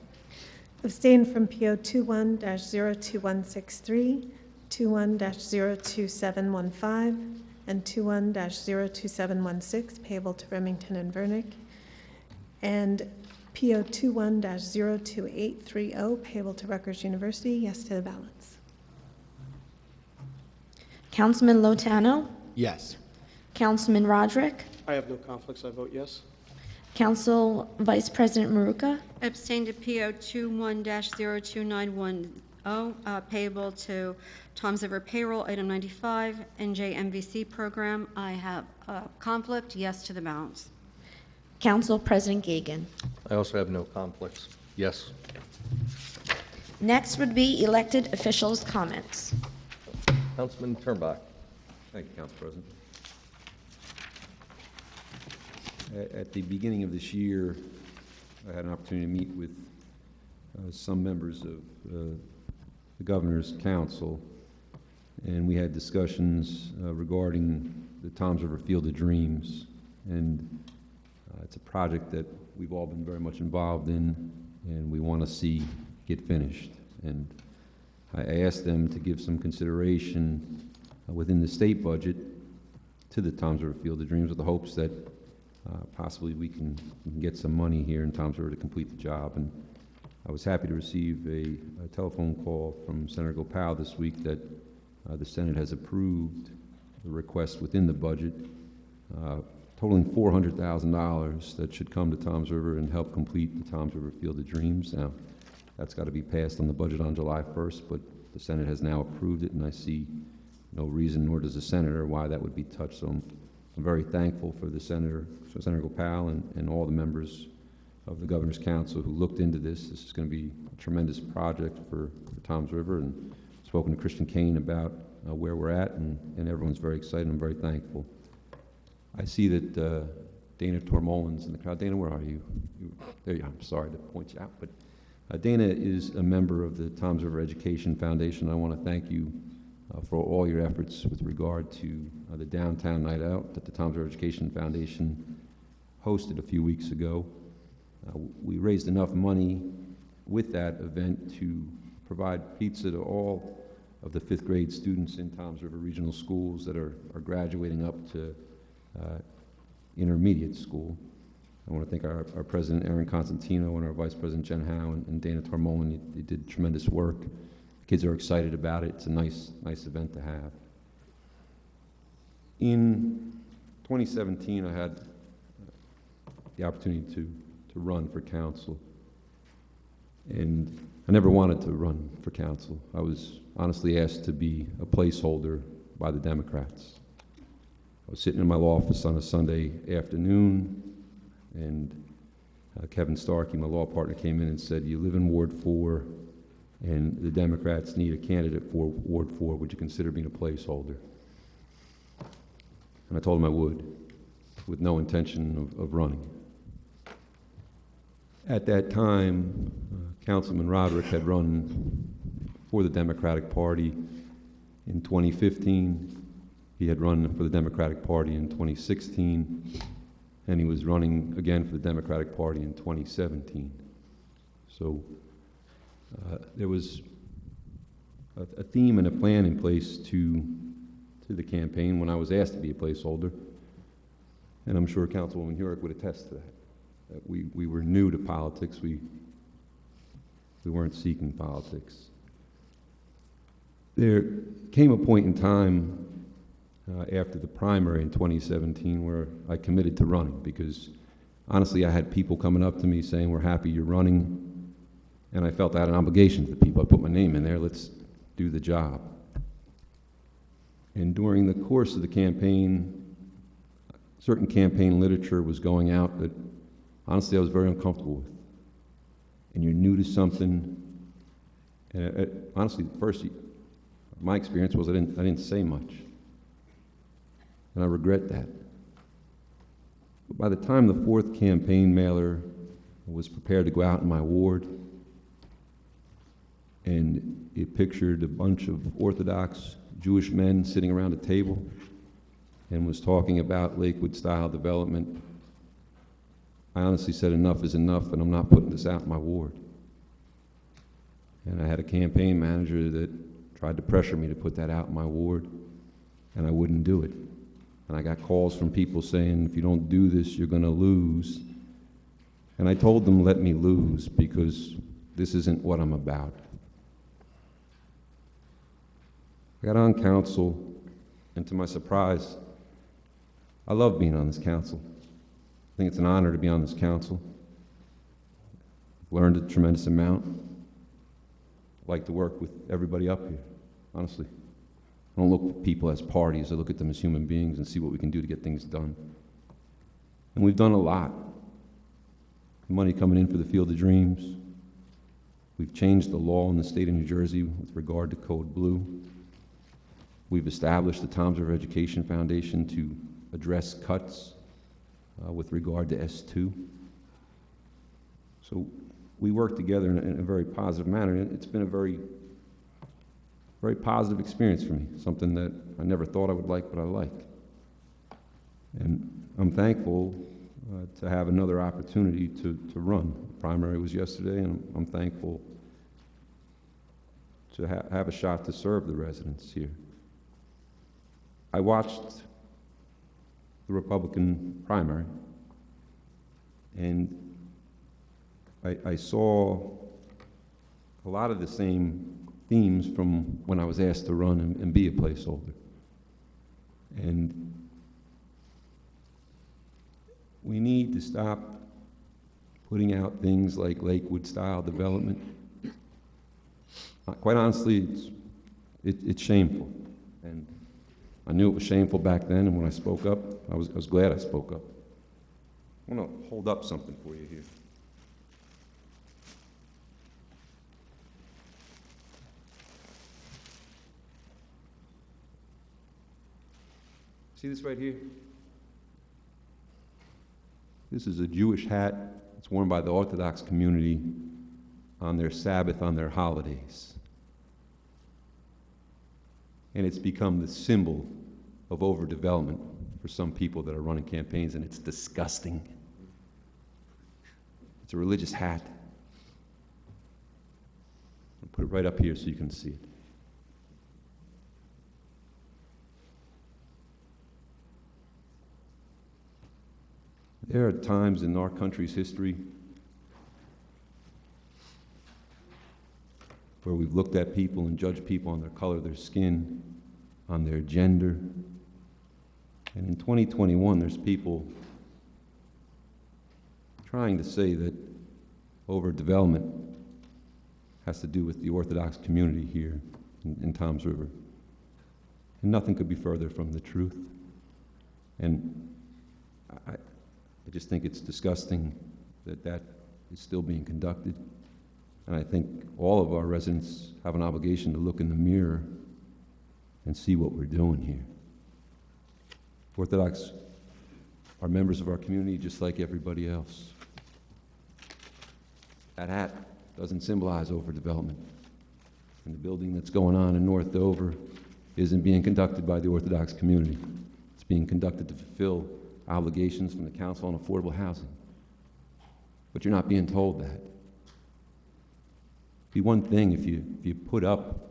Abstain from PO 21-02163, 21-02715, and 21-02716, payable to Remington and Vernick, and PO 21-02830, payable to Rutgers University. Yes to the balance. Councilman Lotano. Yes. Councilman Roderick. I have no conflicts. I vote yes. Council Vice President Maruka. Abstain to PO 21-02910, payable to Tom's River Payroll, item 95, NJMVC program. I have a conflict. Yes to the balance. Council President Gagan. I also have no conflicts. Yes. Next would be elected officials' comments. Councilman Turnbach. Thank you, Council President. At the beginning of this year, I had an opportunity to meet with some members of the Governor's Council, and we had discussions regarding the Toms River Field of Dreams. And it's a project that we've all been very much involved in, and we want to see get finished. And I asked them to give some consideration within the state budget to the Toms River Field of Dreams, with the hopes that possibly we can get some money here in Toms River to complete the job. And I was happy to receive a telephone call from Senator Gopal this week that the Senate has approved the request within the budget, totaling $400,000 that should come to Toms River and help complete the Toms River Field of Dreams. Now, that's got to be passed on the budget on July 1st, but the Senate has now approved it, and I see no reason, nor does the Senator, why that would be touched. So I'm very thankful for the Senator Gopal and all the members of the Governor's Council who looked into this. This is going to be a tremendous project for Toms River, and spoken to Christian Kane about where we're at, and everyone's very excited. I'm very thankful. I see that Dana Tormolin's in the crowd. Dana, where are you? There you are. I'm sorry to point you out, but Dana is a member of the Toms River Education Foundation. I want to thank you for all your efforts with regard to the Downtown Night Out that the Toms River Education Foundation hosted a few weeks ago. We raised enough money with that event to provide pizza to all of the 5th grade students in Toms River Regional Schools that are graduating up to intermediate school. I want to thank our President, Aaron Constantino, and our Vice President, Jen Howe, and Dana Tormolin. You did tremendous work. Kids are excited about it. It's a nice event to have. In 2017, I had the opportunity to run for council. And I never wanted to run for council. I was honestly asked to be a placeholder by the Democrats. I was sitting in my law office on a Sunday afternoon, and Kevin Starkey, my law partner, came in and said, "You live in Ward 4, and the Democrats need a candidate for Ward 4. Would you consider being a placeholder?" And I told him I would, with no intention of running. At that time, Councilman Roderick had run for the Democratic Party in 2015. He had run for the Democratic Party in 2016, and he was running again for the Democratic Party in 2017. So there was a theme and a plan in place to the campaign when I was asked to be a placeholder, and I'm sure Councilwoman Hurick would attest to that. We were new to politics. We weren't seeking politics. There came a point in time after the primary in 2017 where I committed to running, because honestly I had people coming up to me saying, "We're happy you're running," and I felt I had an obligation to the people. I put my name in there, let's do the job. And during the course of the campaign, certain campaign literature was going out that honestly I was very uncomfortable with. And you're new to something, and honestly, first, my experience was I didn't say much. And I regret that. But by the time the fourth campaign mailer was prepared to go out in my ward, and it pictured a bunch of Orthodox Jewish men sitting around a table and was talking about Lakewood-style development, I honestly said enough is enough, and I'm not putting this out in my ward. And I had a campaign manager that tried to pressure me to put that out in my ward, and I wouldn't do it. And I got calls from people saying, "If you don't do this, you're going to lose." And I told them, let me lose, because this isn't what I'm about. I got on council, and to my surprise, I love being on this council. I think it's an honor to be on this council. I've learned a tremendous amount. I like to work with everybody up here, honestly. I don't look at people as parties. I look at them as human beings and see what we can do to get things done. And we've done a lot. Money coming in for the Field of Dreams. We've changed the law in the state of New Jersey with regard to Code Blue. We've established the Toms River Education Foundation to address cuts with regard to S2. So we work together in a very positive manner, and it's been a very positive experience for me, something that I never thought I would like, but I like. And I'm thankful to have another opportunity to run. The primary was yesterday, and I'm thankful to have a shot to serve the residents here. I watched the Republican primary, and I saw a lot of the same themes from when I was asked to run and be a placeholder. And we need to stop putting out things like Lakewood-style development. Quite honestly, it's shameful. And I knew it was shameful back then, and when I spoke up, I was glad I spoke up. I want to hold up something for you here. See this right here? This is a Jewish hat. It's worn by the Orthodox community on their Sabbath, on their holidays. And it's become the symbol of overdevelopment for some people that are running campaigns, and it's disgusting. It's a religious hat. I'll put it right up here so you can see it. There are times in our country's history where we've looked at people and judged people on their color of their skin, on their gender. And in 2021, there's people trying to say that overdevelopment has to do with the Orthodox community here in Toms River. And nothing could be further from the truth. And I just think it's disgusting that that is still being conducted. And I think all of our residents have an obligation to look in the mirror and see what we're doing here. Orthodox are members of our community just like everybody else. That hat doesn't symbolize overdevelopment. And the building that's going on in North Dover isn't being conducted by the Orthodox community. It's being conducted to fulfill obligations from the Council on Affordable Housing. But you're not being told that. It'd be one thing if you put up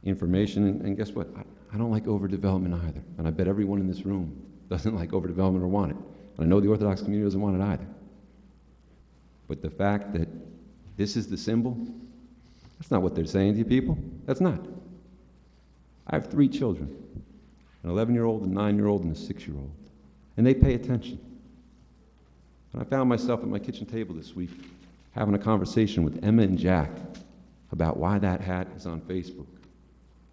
information, and guess what? I don't like overdevelopment either, and I bet everyone in this room doesn't like overdevelopment or want it. And I know the Orthodox community doesn't want it either. But the fact that this is the symbol, that's not what they're saying to you people. That's not. I have 3 children, an 11-year-old, a 9-year-old, and a 6-year-old, and they pay attention. And I found myself at my kitchen table this week having a conversation with Emma and Jack about why that hat is on Facebook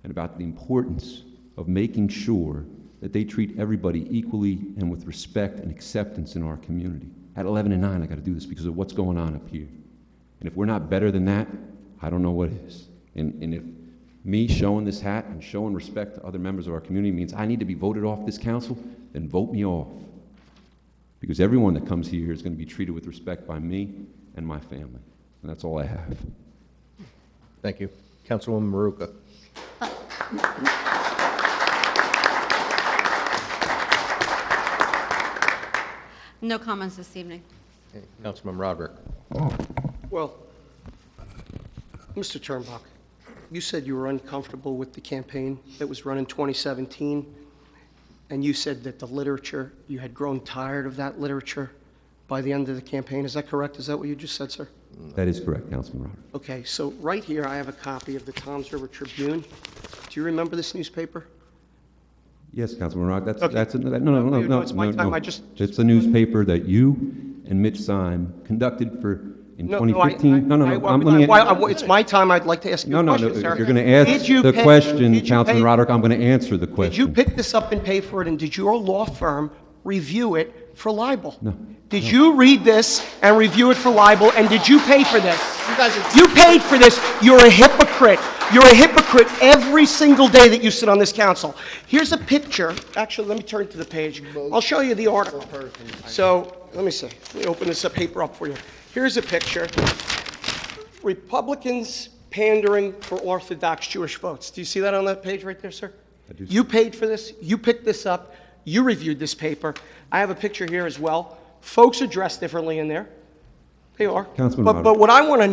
and about the importance of making sure that they treat everybody equally and with respect and acceptance in our community. At 11 and 9, I got to do this because of what's going on up here. And if we're not better than that, I don't know what is. And if me showing this hat and showing respect to other members of our community means I need to be voted off this council, then vote me off. Because everyone that comes here is going to be treated with respect by me and my family. And that's all I have. Thank you. Councilwoman Maruka. No comments this evening. Okay. Councilman Roderick. Well, Mr. Turnbuck, you said you were uncomfortable with the campaign that was run in 2017, and you said that the literature, you had grown tired of that literature by the end of the campaign. Is that correct? Is that what you just said, sir? That is correct, Councilman Roderick. Okay, so right here I have a copy of the Toms River Tribune. Do you remember this newspaper? Yes, Councilman Roderick. Okay. It's my time. It's a newspaper that you and Mitch Syme conducted for in 2015. It's my time. I'd like to ask you a question, sir. If you're going to ask the question, Councilman Roderick, I'm going to answer the question. Did you pick this up and pay for it, and did your law firm review it for libel? No. Did you read this and review it for libel, and did you pay for this? You paid for this. You're a hypocrite. You're a hypocrite every single day that you sit on this council. Here's a picture. Actually, let me turn to the page. I'll show you the article. So, let me see. Let me open this paper up for you. Here's a picture. Republicans pandering for Orthodox Jewish votes. Do you see that on that page right there, sir? I do. You paid for this. You picked this up. You reviewed this paper. I have a picture here as well. Folks are dressed differently in there. They are. Councilman But what I want to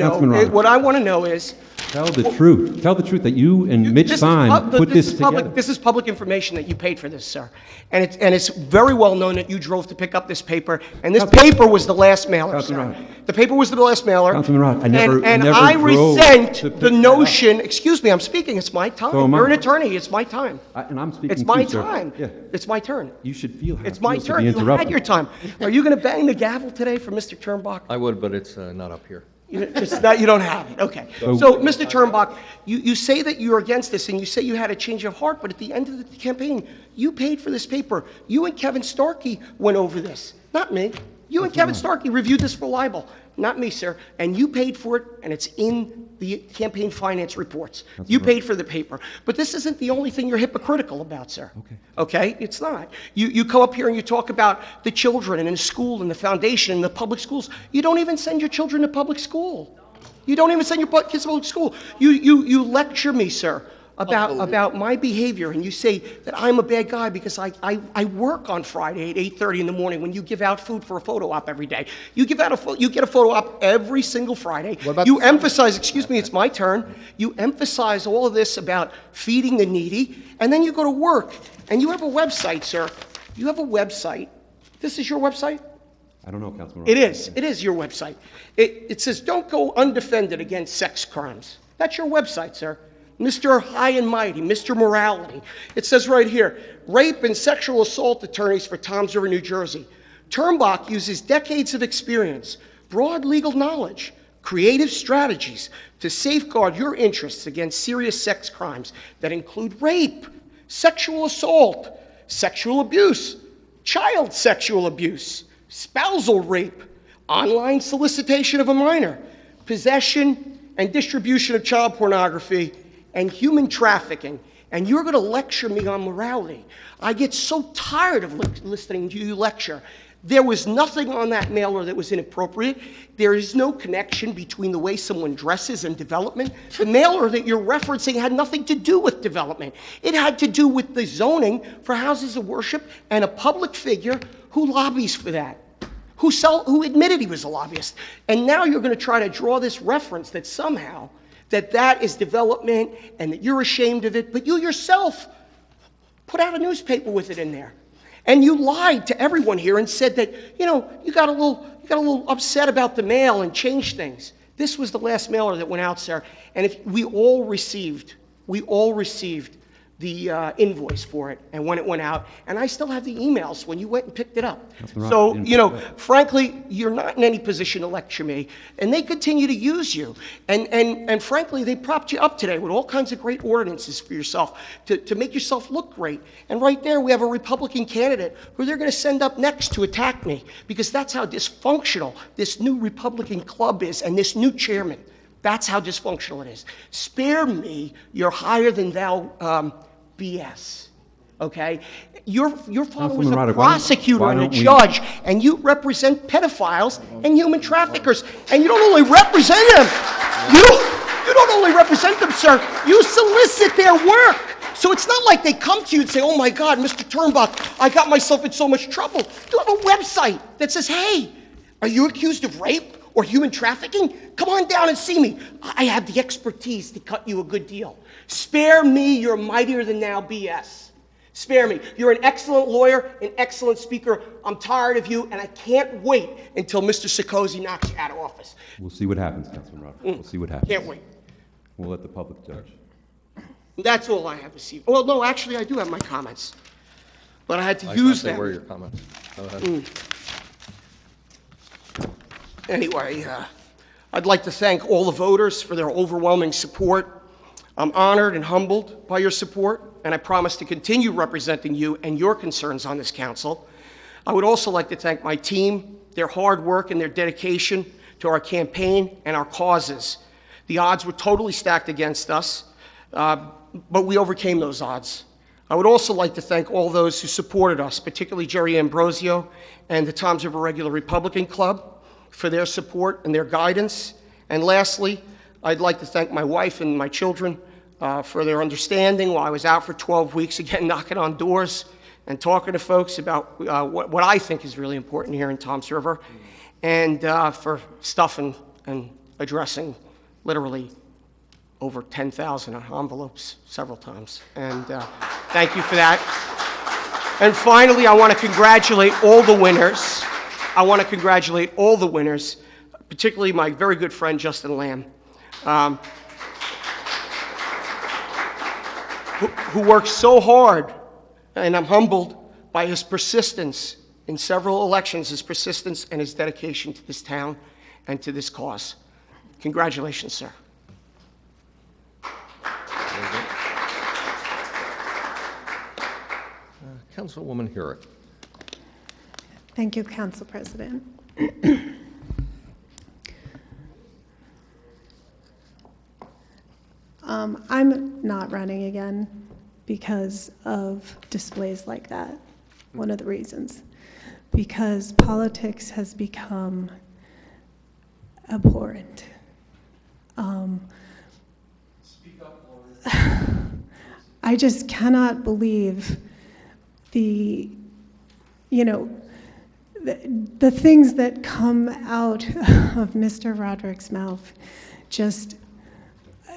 know is, tell the truth. Tell the truth that you and Mitch Syme put this together. This is public information that you paid for this, sir. And it's very well known that you drove to pick up this paper, and this paper was the last mailer, sir. The paper was the last mailer. Councilman Roth, I never I drove resent to pick the that notion, excuse me, I'm speaking, it's my time. So am I. You're an attorney, it's my time. And I'm speaking It's my too, sir. time. Yeah. It's my turn. You should feel how It's it my feels to turn. be You had interrupted. your time. Are you going to bang the gavel today for Mr. Turnbuck? I would, but it's not up here. It's not, you don't have it, okay. So, Mr. Turnbuck, you say that you're against this, and you say you had a change of heart, but at the end of the campaign, you paid for this paper. You and Kevin Starkey went over this, not me. You and Kevin Starkey reviewed this for libel, not me, sir. And you paid for it, and it's in the campaign finance reports. You paid for the paper. But this isn't the only thing you're hypocritical about, sir. Okay? It's not. You come up here and you talk about the children and in school and the foundation and the public schools. You don't even send your children to public school. You don't even send your kids to public school. You lecture me, sir, about my behavior, and you say that I'm a bad guy because I work on Friday at 8:30 in the morning when you give out food for a photo op every day. You get a photo op every single Friday. You emphasize, excuse me, it's my turn. You emphasize all of this about feeding the needy, and then you go to work, and you have a website, sir. You have a website. This is your website? I don't know, Councilman Roth. It is. It is your website. It says, don't go undefended against sex crimes. That's your website, sir. Mr. High and Mighty, Mr. Morality. It says right here, rape and sexual assault attorneys for Toms River, New Jersey. Turnbuck uses decades of experience, broad legal knowledge, creative strategies to safeguard your interests against serious sex crimes that include rape, sexual assault, sexual abuse, child sexual abuse, spousal rape, online solicitation of a minor, possession and distribution of child pornography, and human trafficking. And you're going to lecture me on morality. I get so tired of listening to you lecture. There was nothing on that mailer that was inappropriate. There is no connection between the way someone dresses and development. The mailer that you're referencing had nothing to do with development. It had to do with the zoning for houses of worship and a public figure who lobbies for that, who admitted he was a lobbyist. And now you're going to try to draw this reference that somehow that is development and that you're ashamed of it, but you yourself put out a newspaper with it in there. And you lied to everyone here and said that, you got a little upset about the mail and changed things. This was the last mailer that went out, sir. And if we all received the invoice for it and when it went out, and I still have the emails when you went and picked it up. So, frankly, you're not in any position to lecture me, and they continue to use you. And frankly, they propped you up today with all kinds of great ordinances for yourself to make yourself look great. And right there, we have a Republican candidate who they're going to send up next to attack me, because that's how dysfunctional this new Republican club is and this new chairman. That's how dysfunctional it is. Spare me your higher-than-thou BS, okay? Your father was a prosecutor and a judge, and you represent pedophiles and human traffickers, and you don't only represent them, you don't only represent them, sir, you solicit their work. So it's not like they come to you and say, oh my God, Mr. Turnbuck, I got myself in so much trouble. You have a website that says, hey, are you accused of rape or human trafficking? Come on down and see me. I have the expertise to cut you a good deal. Spare me your mightier-than-thou BS. Spare me. You're an excellent lawyer, an excellent speaker. I'm tired of you, and I can't wait until Mr. Sarkozy knocks you out of office. We'll see what happens, Councilman Roderick. We'll see what happens. Can't wait. We'll let the public judge. That's all I have to see. Well, no, actually, I do have my comments, but I had to use them. Where are your comments? Go ahead. Anyway, I'd like to thank all the voters for their overwhelming support. I'm honored and humbled by your support, and I promise to continue representing you and your concerns on this council. I would also like to thank my team, their hard work and their dedication to our campaign and our causes. The odds were totally stacked against us, but we overcame those odds. I would also like to thank all those who supported us, particularly Jerry Ambrosio and the Toms River Regular Republican Club, for their support and their guidance. And lastly, I'd like to thank my wife and my children for their understanding while I was out for 12 weeks, again, knocking on doors and talking to folks about what I think is really important here in Toms River, and for stuffing and addressing literally over 10,000 envelopes several times. And thank you for that. And finally, I want to congratulate all the winners. Particularly my very good friend, Justin Lamb, who worked so hard, and I'm humbled by his persistence in several elections, his persistence and his dedication to this town and to this cause. Congratulations, sir. Councilwoman Hurek. Thank you, Council President. I'm not running again because of displays like that. One of the reasons. Because politics has become abhorrent. Speak up, Laura. I just cannot believe the things that come out of Mr. Roderick's mouth just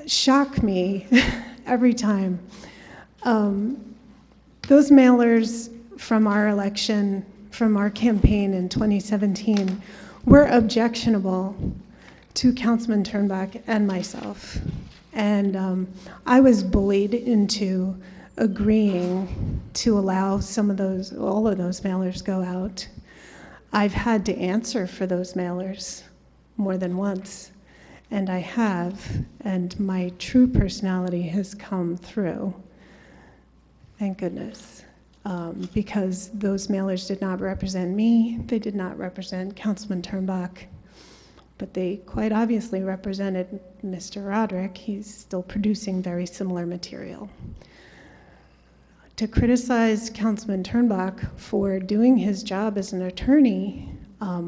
shock me every time. Those mailers from our election, from our campaign in 2017, were objectionable to Councilman Turnbuck and myself. And I was bullied into agreeing to allow all of those mailers go out. I've had to answer for those mailers more than once. and I have, and my true personality has come through. Thank goodness. Because those mailers did not represent me, they did not represent Councilman Turnbach, but they quite obviously represented Mr. Roderick. He's still producing very similar material. To criticize Councilman Turnbach for doing his job as an attorney, I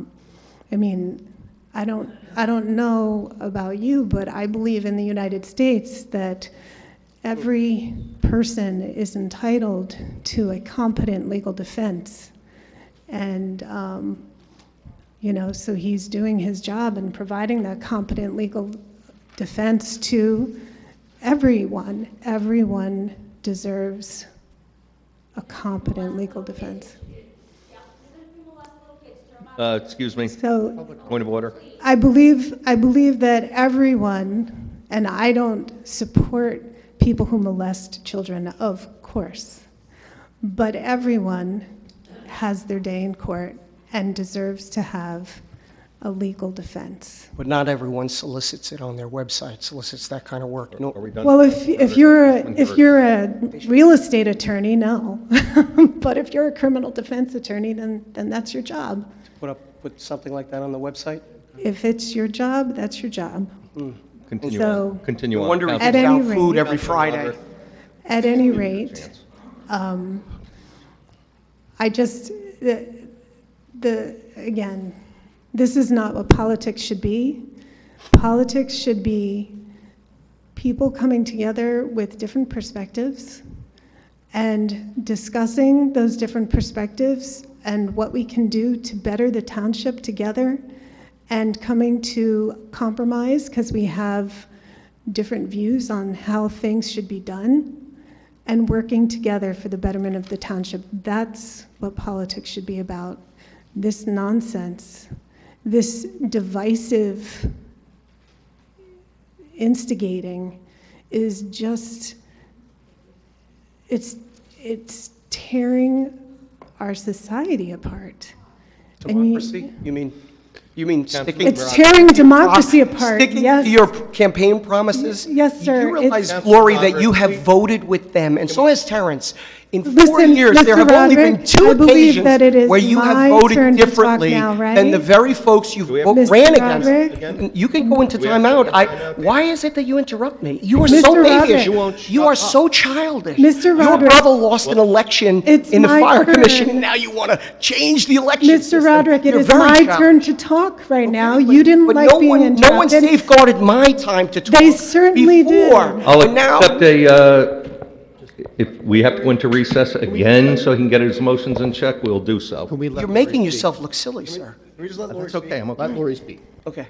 mean, I don't know about you, but I believe in the United States that every person is entitled to a competent legal defense. And, you know, so he's doing his job and providing that competent legal defense to everyone. Everyone deserves a competent legal defense. Excuse me, So point of order. I believe that everyone, and I don't support people who molest children, of course, but everyone has their day in court and deserves to have a legal defense. But not everyone solicits it on their website, solicits that kind of work. No, Are we done? Well, if you're a real estate attorney, no. But if you're a criminal defense attorney, then that's your job. put something like that on the website? If it's your job, that's your job. Continue So- on, continue No on. wonder we Council- At give any out food rate- every Friday. At any rate, I just, again, this is not what politics should be. Politics should be people coming together with different perspectives and discussing those different perspectives and what we can do to better the township together, and coming to compromise because we have different views on how things should be done, and working together for the betterment of the township. That's what politics should be about. This nonsense, this divisive instigating is just, it's tearing our society apart. And Democracy? You mean sticking? It's tearing democracy apart, Sticking yes. to your campaign promises? Yes, sir. You realize, It's- Lori, that you have voted with them, and so has Terrence. In 4 Listen, years, there Mr. have only been Roderick, 2 I believe occasions that it is where you have my voted turn to talk differently now, right? than the very folks you vote Mr. ran Roderick? against. You can go into timeout. Why is it that you interrupt me? You are Mr. so Roderick. babyish. You are so childish. Mr. Your Roderick. brother lost an election It's in the my fire turn. commission, and now you want to change the election Mr. system. Roderick, it You're is very my childish. turn to talk right now. You didn't But like being interrupted. no one safeguarded my time to talk. They certainly did. before. I'll And now, accept if we have to go into recess again so he can get his motions in check, we'll do so. you're making yourself look silly, sir. Can we just let Lori That's speak? okay, I'm okay. Let Lori speak. Okay.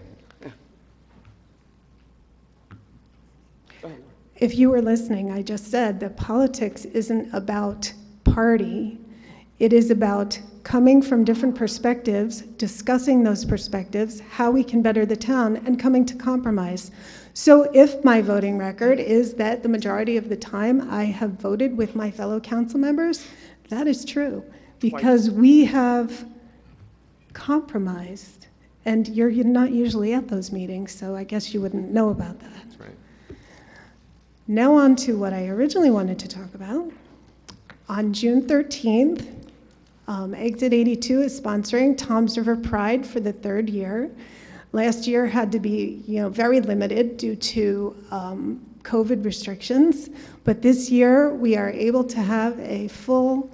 If you were listening, I just said that politics isn't about party. It is about coming from different perspectives, discussing those perspectives, how we can better the town, and coming to compromise. So if my voting record is that the majority of the time I have voted with my fellow council members, that is true, because we have compromised. And you're not usually at those meetings, so I guess you wouldn't know about that. That's right. Now on to what I originally wanted to talk about. On June 13th, Exit 82 is sponsoring Tom's River Pride for the 3rd year. Last year had to be, very limited due to COVID restrictions, but this year we are able to have a full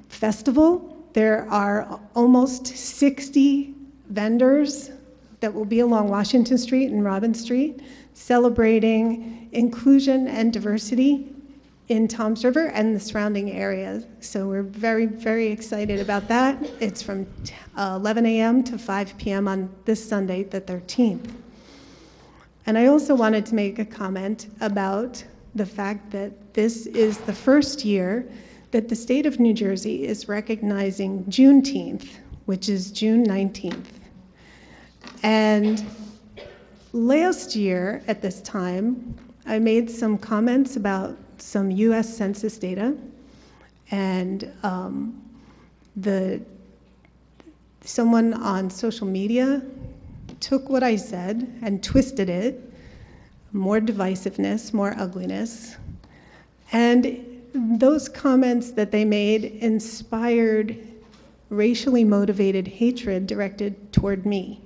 festival. There are almost 60 vendors that will be along Washington Street and Robin Street, celebrating inclusion and diversity in Toms River and the surrounding areas. So we're very, very excited about that. It's from 11 a.m. to 5 p.m. on this Sunday, the 13th. And I also wanted to make a comment about the fact that this is the first year that the state of New Jersey is recognizing Juneteenth, which is June 19th. And last year at this time, I made some comments about some U.S. Census data, and someone on social media took what I said and twisted it, more divisiveness, more ugliness. And those comments that they made inspired racially motivated hatred directed toward me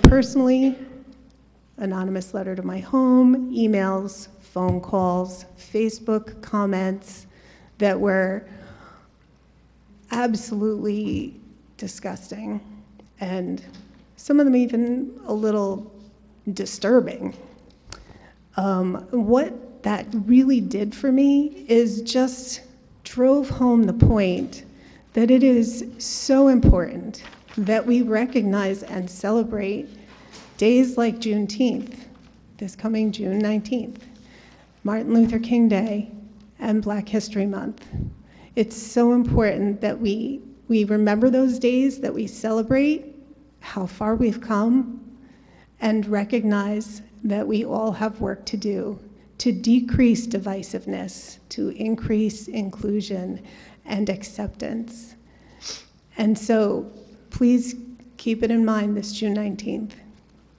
personally, anonymous letter to my home, emails, phone calls, Facebook comments that were absolutely disgusting, and some of them even a little disturbing. What that really did for me is just drove home the point that it is so important that we recognize and celebrate days like Juneteenth, this coming June 19th, Martin Luther King Day, and Black History Month. It's so important that we remember those days, that we celebrate how far we've come, and recognize that we all have work to do to decrease divisiveness, to increase inclusion and acceptance. And so please keep it in mind this June 19th.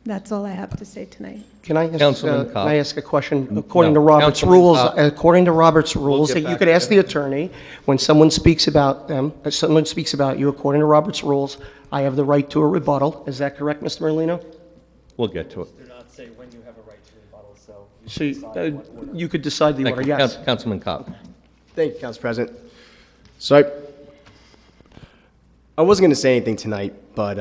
That's all I have to say tonight. Can I ask, Councilman can Cobb. I ask a question? No, According to Robert's Councilman rules, Cobb. according to Robert's rules, get that you back could to ask you. the attorney, when someone speaks about them, if someone speaks about you, according to Robert's rules, I have the right to a rebuttal. Is that correct, Mr. Merlino? We'll get to it. Do not say when you have a right to rebuttal, so you So should decide what order. you could decide the Thank order, you. yes. Councilman Cobb. Thank you, Council President. So I wasn't going to say anything tonight, but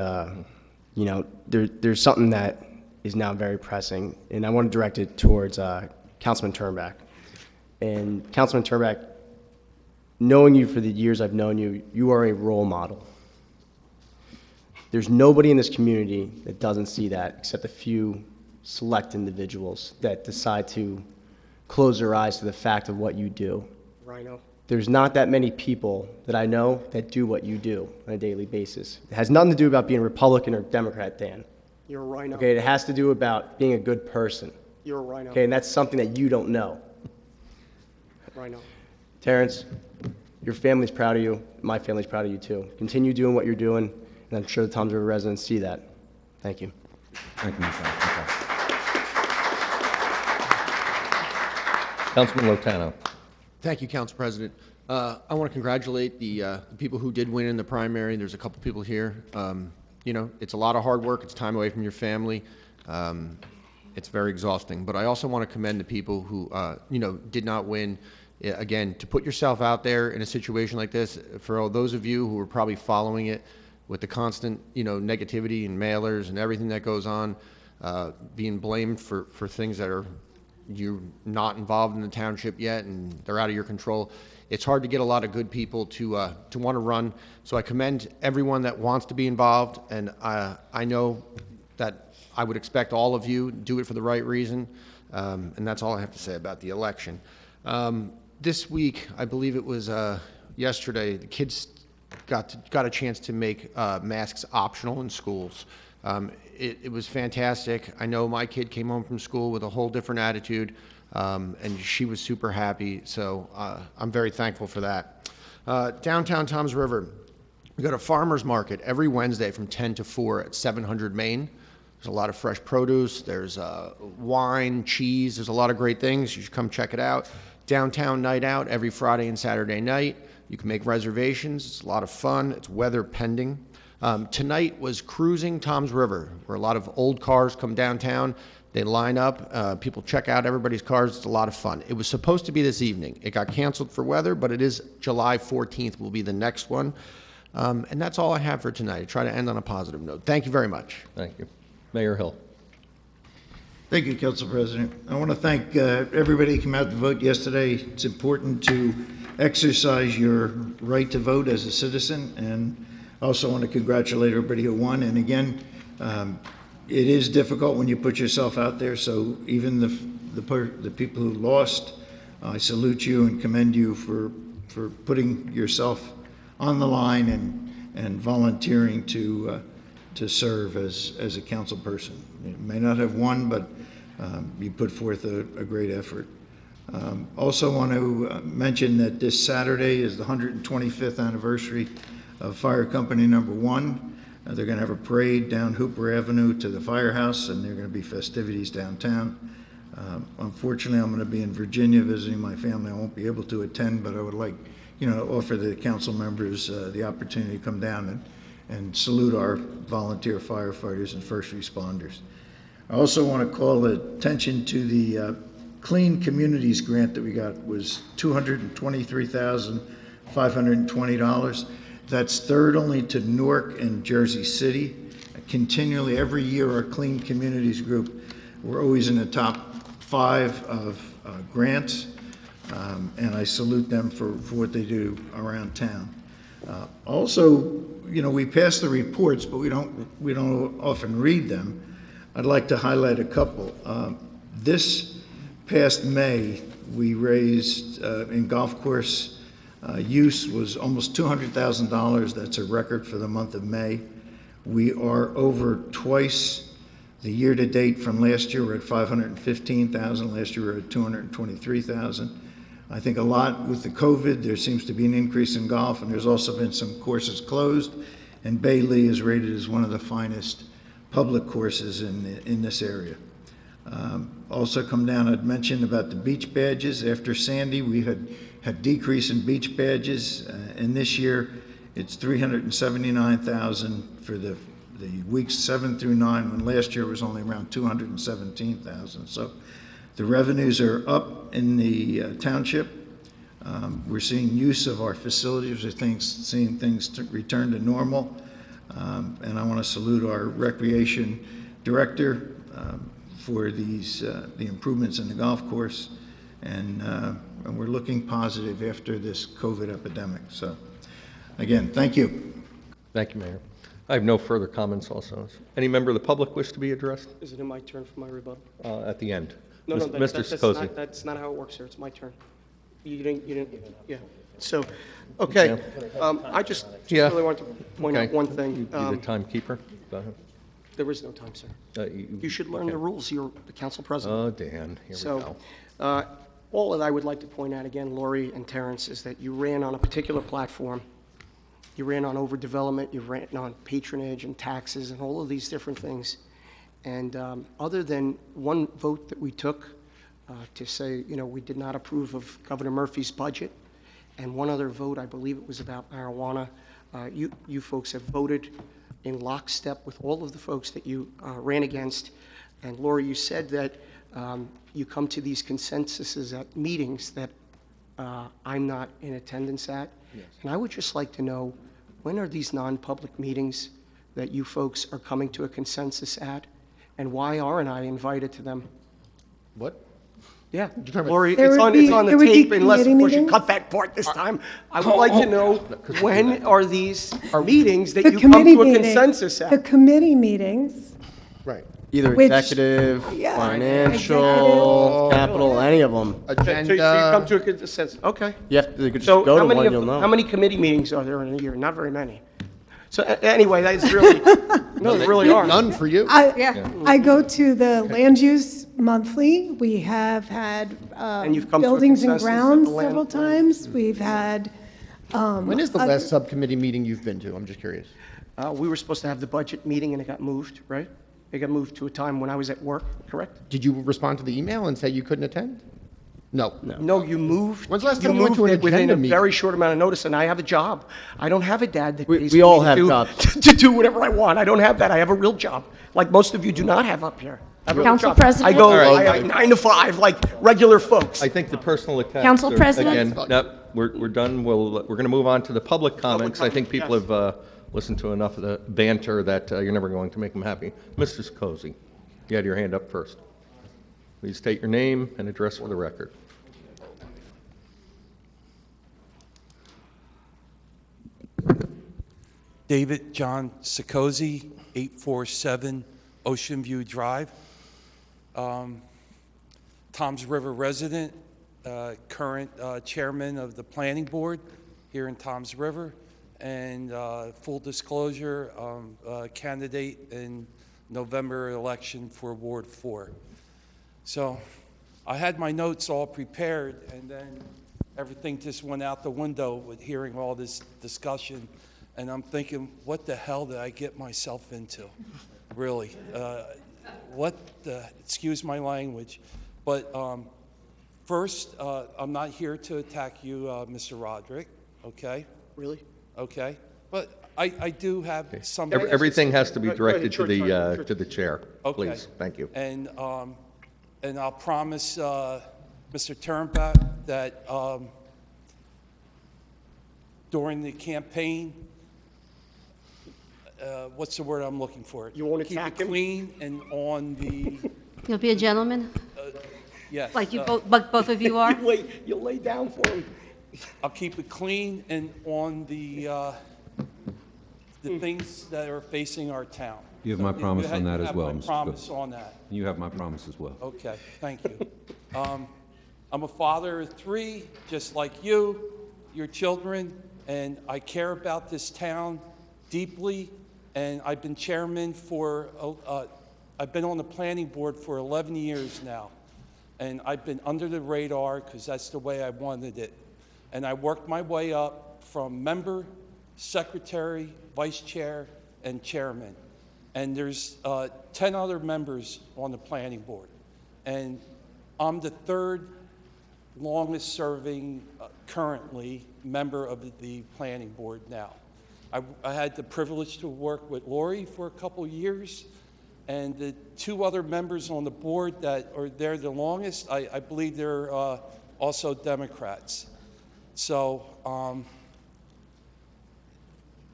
you know, there's something that is now very pressing, and I want to direct it towards Councilman Turnback. And Councilman Turnback, knowing you for the years I've known you, you are a role model. There's nobody in this community that doesn't see that, except a few select individuals that decide to close their eyes to the fact of what you do. Rhino. There's not that many people that I know that do what you do on a daily basis. It has nothing to do about being Republican or Democrat, Dan. You're a rhino. Okay, it has to do about being a good person. You're a rhino. Okay, and that's something that you don't know. Rhino. Terrence, your family's proud of you. My family's proud of you too. Continue doing what you're doing, and I'm sure the Toms River residents see that. Thank you. Thank you, Mr. Allen. Councilman Lotano. Thank you, Council President. I want to congratulate the people who did win in the primary. There's a couple people here. You know, it's a lot of hard work. It's time away from your family. It's very exhausting. But I also want to commend the people who, you know, did not win. Again, to put yourself out there in a situation like this, for all those of you who are probably following it with the constant, you know, negativity and mailers and everything that goes on, being blamed for things that are you're not involved in the township yet and they're out of your control. It's hard to get a lot of good people to want to run. So I commend everyone that wants to be involved, and I know that I would expect all of you do it for the right reason, and that's all I have to say about the election. This week, I believe it was yesterday, the kids got a chance to make masks optional in schools. It was fantastic. I know my kid came home from school with a whole different attitude, and she was super happy, so I'm very thankful for that. Downtown Toms River, we got a farmer's market every Wednesday from 10 to 4 at 700 Main. There's a lot of fresh produce, there's wine, cheese, there's a lot of great things. You should come check it out. Downtown Night Out every Friday and Saturday night. You can make reservations. It's a lot of fun. It's weather pending. Tonight was Cruising Toms River, where a lot of old cars come downtown. They line up. People check out everybody's cars. It's a lot of fun. It was supposed to be this evening. It got canceled for weather, but it is July 14th will be the next one. And that's all I have for tonight. I try to end on a positive note. Thank you very much. Thank you. Mayor Hill. Thank you, Council President. I want to thank everybody who came out to vote yesterday. It's important to exercise your right to vote as a citizen, and I also want to congratulate everybody who won. And again, it is difficult when you put yourself out there, so even the people who lost, I salute you and commend you for putting yourself on the line and volunteering to serve as a council person. You may not have won, but you put forth a great effort. Also want to mention that this Saturday is the 125th anniversary of Fire Company Number 1. They're going to have a parade down Hooper Avenue to the firehouse, and there are going to be festivities downtown. Unfortunately, I'm going to be in Virginia visiting my family. I won't be able to attend, but I would like, to offer the council members the opportunity to come down and salute our volunteer firefighters and first responders. I also want to call attention to the Clean Communities grant that we got. Was $223,520. That's third only to Newark and Jersey City. Continually, every year, our Clean Communities group, we're always in the top 5 of grants, and I salute them for what they do around town. Also, we pass the reports, but we don't often read them. I'd like to highlight a couple. This past May, we raised in golf course use was almost $200,000. That's a record for the month of May. We are over twice the year-to-date from last year. We're at $515,000. Last year we were at $223,000. I think a lot with the COVID, there seems to be an increase in golf, and there's also been some courses closed, and Bay Lee is rated as one of the finest public courses in this area. Also come down, I'd mentioned about the beach badges. After Sandy, we had decrease in beach badges, and this year it's $379,000 for the weeks 7 through 9, when last year it was only around $217,000. So the revenues are up in the township. We're seeing use of our facilities. We're seeing things return to normal. And I want to salute our recreation director for the improvements in the golf course. And we're looking positive after this COVID epidemic. So again, thank you. Thank you, Mayor. I have no further comments also. Any member of the public wish to be addressed? Is it in my turn for my rebuttal? At the end. No, Mr. Sikosi. that's not how it works, sir. It's my turn. You didn't, yeah. So, okay, I just Yeah. really want to point out one thing. You're the timekeeper. Go ahead. There is no time, sir. You should learn the rules. You're the council president. Oh, Dan, here we go. All that I would like to point out again, Lori and Terrence, is that you ran on a particular platform. You ran on overdevelopment, you ran on patronage and taxes and all of these different things. And other than one vote that we took to say, we did not approve of Governor Murphy's budget, and one other vote, I believe it was about marijuana, you folks have voted in lockstep with all of the folks that you ran against. And Lori, you said that you come to these consensuses at meetings that I'm not in attendance at. Yes. And I would just like to know, when are these non-public meetings that you folks are coming to a consensus at, and why aren't I invited to them? What? Yeah, Lori, There it's would on be- the there would be tape, unless, of committee course, you meetings? cut that part this time. I would like to know, when are these meetings that The you come committee to a meeting- consensus The at? committee meetings, Right. Either Which- executive, yeah, financial, capital, any of them. So you come to a consensus, okay. You have to just So go how to many one, of you'll know. how many committee meetings are there in a year? Not very many. So anyway, that's really, no, there really aren't. None for you. I go to the land use monthly. We have had you've come to a buildings and consensus at grounds the land- several times. We've had, When is the last subcommittee meeting you've been to? I'm just curious. We were supposed to have the budget meeting and it got moved, right? It got moved to a time when I was at work, correct? Did you respond to the email and say you couldn't attend? No. No, you moved. When's the last you time you went to an moved it within agenda a meeting? very short amount of notice, and I have a job. I don't have a dad that We- pays we me all to have do- jobs. to do whatever I want. I don't have that. I have a real job, like most of you do not have up here. I have a real Council job. President? I go All right. I 9 to 5 like regular folks. I think the personal attacks Council are- President? Again, no, we're done. We're going to move on to the public comments. I think people yes. have listened to enough of the banter that you're never going to make them happy. Mr. Sikosi, you had your hand up first. Please state your name and address for the record. David John Sikosi, 847 Ocean View Drive. Toms River resident, current chairman of the planning board here in Toms River, and full disclosure, candidate in November election for Ward 4. So I had my notes all prepared, and then everything just went out the window with hearing all this discussion and I'm thinking, what the hell did I get myself into? Really. Excuse my language. But first, I'm not here to attack you, Mr. Roderick, okay? Really? Okay? But I do have some... Everything has to be directed to Sure. the chair, Okay. please. Thank you. And I'll promise Mr. Turnback that during the campaign, what's the word I'm looking for? You won't attack Keep it him? clean and on the, You'll be a gentleman, yes. like you both of you are? You'll lay down for him. I'll keep it clean and on the things that are facing our town. You have my promise on that as well, You Mr. have my promise Cook. on that. You have my promise as well. Okay, thank you. I'm a father of 3, just like you, your children, and I care about this town deeply, and I've been chairman for, I've been on the planning board for 11 years now, and I've been under the radar because that's the way I wanted it. And I worked my way up from member, secretary, vice chair, and chairman. And there's 10 other members on the planning board. And I'm the 3rd longest serving currently member of the planning board now. I had the privilege to work with Lori for a couple of years, and the 2 other members on the board that are there the longest, I believe they're also Democrats. So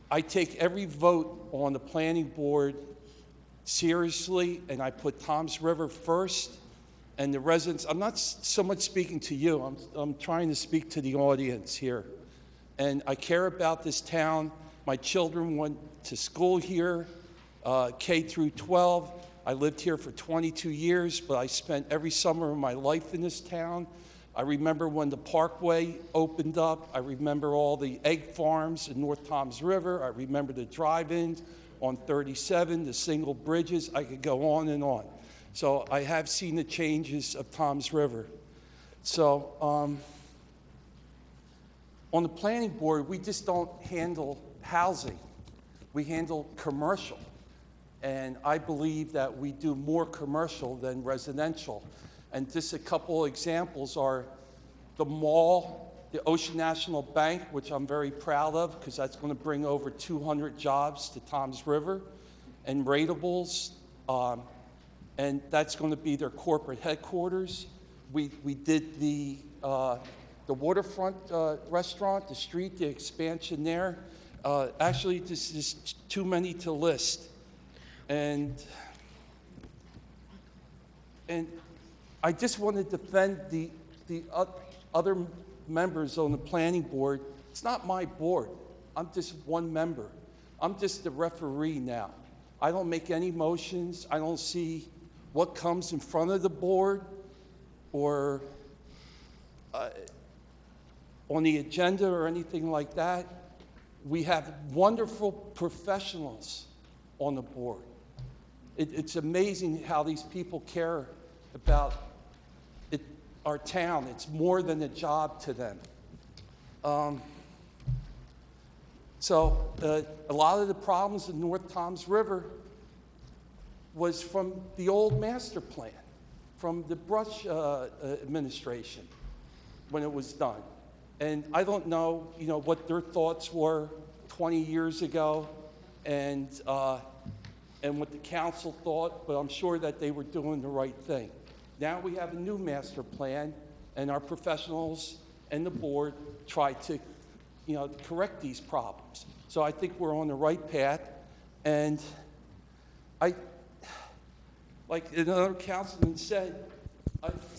I take every vote on the planning board seriously, and I put Toms River first, and the residents. I'm not so much speaking to you, I'm trying to speak to the audience here. And I care about this town. My children went to school here, K through 12. I lived here for 22 years, but I spent every summer of my life in this town. I remember when the Parkway opened up. I remember all the egg farms in North Toms River. I remember the drive-ins on 37, the single bridges. I could go on and on. So I have seen the changes of Toms River. So on the planning board, we just don't handle housing. We handle commercial. And I believe that we do more commercial than residential. And just a couple examples are the mall, the Ocean National Bank, which I'm very proud of because that's going to bring over 200 jobs to Toms River, and Ratables, and that's going to be their corporate headquarters. We did the waterfront restaurant, the street, the expansion there. Actually, this is too many to list. And I just want to defend the other members on the planning board. It's not my board. I'm just one member. I'm just the referee now. I don't make any motions. I don't see what comes in front of the board or on the agenda or anything like that. We have wonderful professionals on the board. It's amazing how these people care about our town. It's more than a job to them. So a lot of the problems in North Toms River was from the old master plan, from the Brush administration when it was done. And I don't know, what their thoughts were 20 years ago and what the council thought, but I'm sure that they were doing the right thing. Now we have a new master plan, and our professionals and the board try to, correct these problems. So I think we're on the right path, and like another councilman said,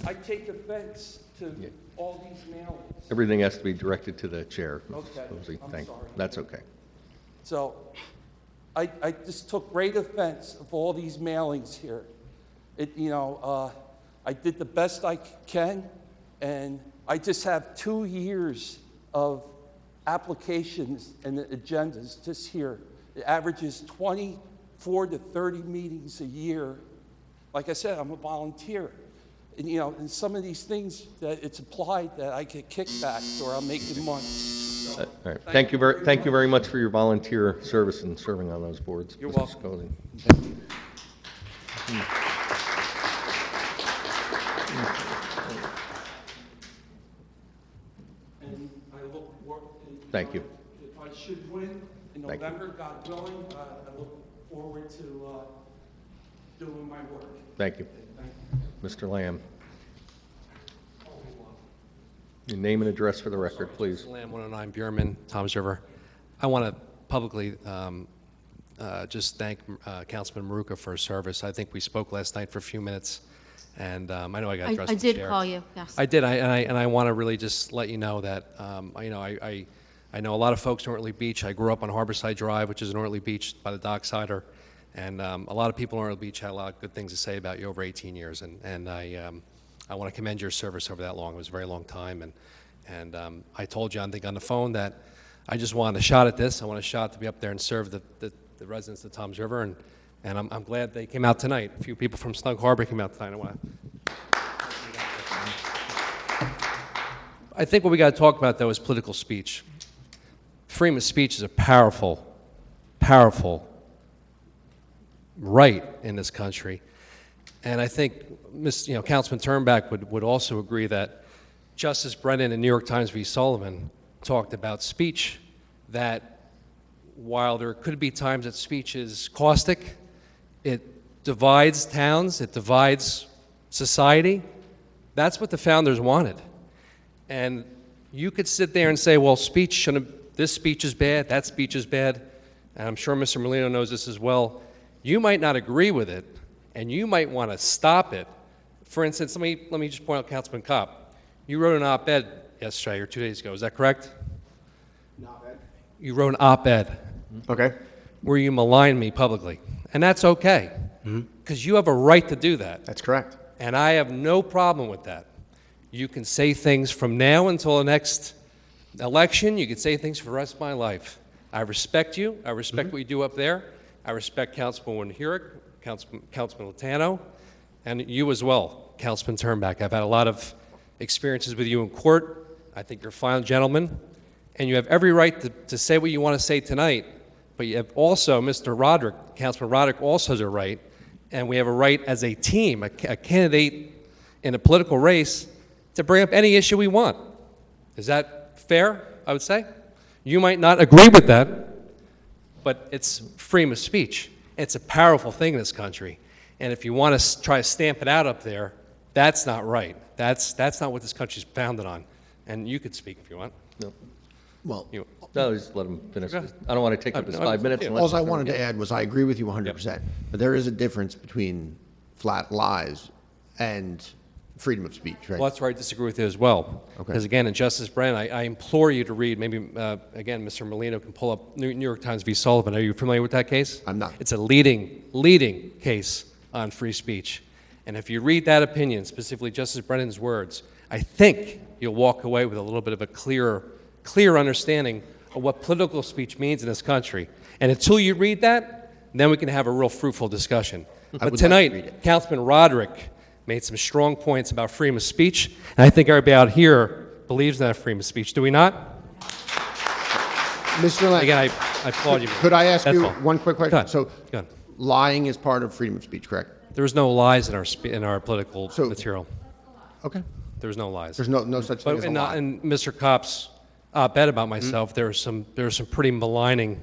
I take offense to all these mailings. Everything has to be directed to the chair, Mrs. Okay, Posey. I'm Thank you. sorry. That's okay. So I just took great offense of all these mailings here. I did the best I can, and I just have 2 years of applications and agendas just here. It averages 24 to 30 meetings a year. Like I said, I'm a volunteer. And, you know, and some of these things that it's applied that I get kickbacks or I'm making money. All right. Thank you very much for your volunteer service and serving on those boards. You're Mr. welcome. Scully. And I look forward Thank you. If I should win in Thank you. November, God willing, I look forward to doing my work. Thank you. Thank you. Mr. Lamb. Your name and address for the record, please. Lamb, 109 Bierman, Toms River. I want to publicly just thank Councilman Maruka for his service. I think we spoke last night for a few minutes, and I know I got addressed I to the did chair. call you, yes. I did, and I want to really just let you know that, you know, I know a lot of folks in Ortley Beach. I grew up on Harborside Drive, which is in Ortley Beach by the Docksider, and a lot of people in Ortley Beach had a lot of good things to say about you over 18 years, and I want to commend your service over that long. It was a very long time, and I told you, I think, on the phone that I just wanted a shot at this. I want a shot to be up there and serve the residents of Toms River, and I'm glad they came out tonight. A few people from Snug Harbor came out tonight. I think what we got to talk about, though, is political speech. Freedom of speech is a powerful, powerful right in this country. And I think Councilman Turnback would also agree that Justice Brennan in New York Times v. Sullivan talked about speech, that while there could be times that speech is caustic, it divides towns, it divides society. That's what the founders wanted. And you could sit there and say, well, this speech is bad, that speech is bad, and I'm sure Mr. Molino knows this as well. You might not agree with it, and you might want to stop it. For instance, let me just point out Councilman Kopp. You wrote an op-ed yesterday or 2 days ago, is that correct? An op-ed? You wrote an op-ed. Okay. Where you maligned me publicly. And that's okay, because you have a right to do that. That's correct. And I have no problem with that. You can say things from now until the next election. You can say things for the rest of my life. I respect you. I respect what you do up there. I respect Councilman Herrick, Councilman Latano, and you as well, Councilman Turnback. I've had a lot of experiences with you in court. I think you're a fine gentleman, and you have every right to say what you want to say tonight, but you have also, Mr. Roderick, Councilman Roderick also has a right, and we have a right as a team, a candidate in a political race, to bring up any issue we want. Is that fair, I would say? You might not agree with that, but it's freedom of speech. It's a powerful thing in this country. And if you want to try to stamp it out up there, that's not right. That's not what this country's founded on. And you could speak if you want. No. Well, No, just let him finish. Go I ahead. don't want to take up his 5 minutes. unless all it's I gonna wanted to get- add was I agree with you 100%, but there is a difference between flat lies and freedom of speech, right? Well, that's where I disagree with you as well. Okay. Because again, in Justice Brennan, I implore you to read, maybe, again, Mr. Molino can pull up New York Times v. Sullivan. Are you familiar with that case? I'm not. It's a leading case on free speech. And if you read that opinion, specifically Justice Brennan's words, I think you'll walk away with a little bit of a clear understanding of what political speech means in this country. And until you read that, then we can have a real fruitful discussion. would But like to tonight, read it. Councilman Roderick made some strong points about freedom of speech, and I think everybody out here believes in that freedom of speech. Do we not? Mr. Lang, Again, I applaud you. could I ask That's you all. one quick Go question? ahead. So, Go ahead. lying is part of freedom of speech, correct? There's no lies in our political material. Okay. There's no lies. There's no such thing But as a lie. in Mr. Kopp's op-ed about myself, there were some pretty maligning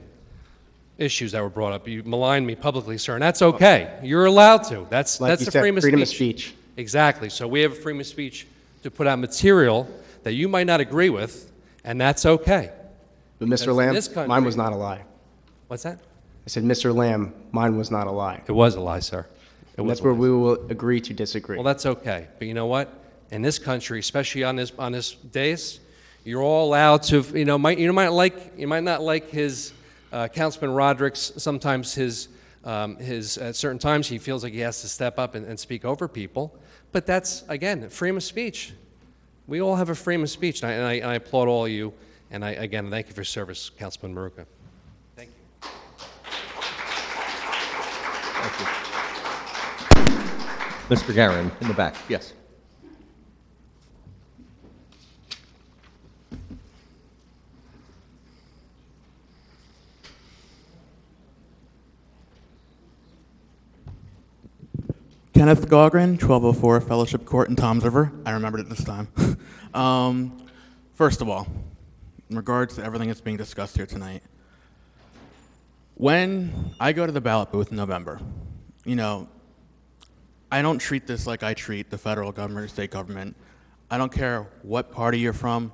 issues that were brought up. You maligned me publicly, sir, and that's okay. You're allowed to. That's Like you the said, freedom of freedom of speech. speech. Exactly. So we have a freedom of speech to put out material that you might not agree with, and that's okay. But Because Mr. in Lamb, this country- mine was not a lie. What's that? I said, Mr. Lamb, mine was not a lie. It was a lie, sir. It And was that's a where lie. we will agree to disagree. Well, that's okay. But you know what? In this country, especially on this days, you're all allowed to. You might not like his Councilman Roderick's. Sometimes his at certain times he feels like he has to step up and speak over people. But that's again freedom of speech. We all have a freedom of speech, and I applaud all of you. And again, thank you for your service, Councilman Maruka. Thank you. Mr. Garin, in the back, yes. Kenneth Gogren, 1204 Fellowship Court in Toms River. I remembered it this time. First of all, in regards to everything that's being discussed here tonight, when I go to the ballot booth in November, you know, I don't treat this like I treat the federal government or state government. I don't care what party you're from.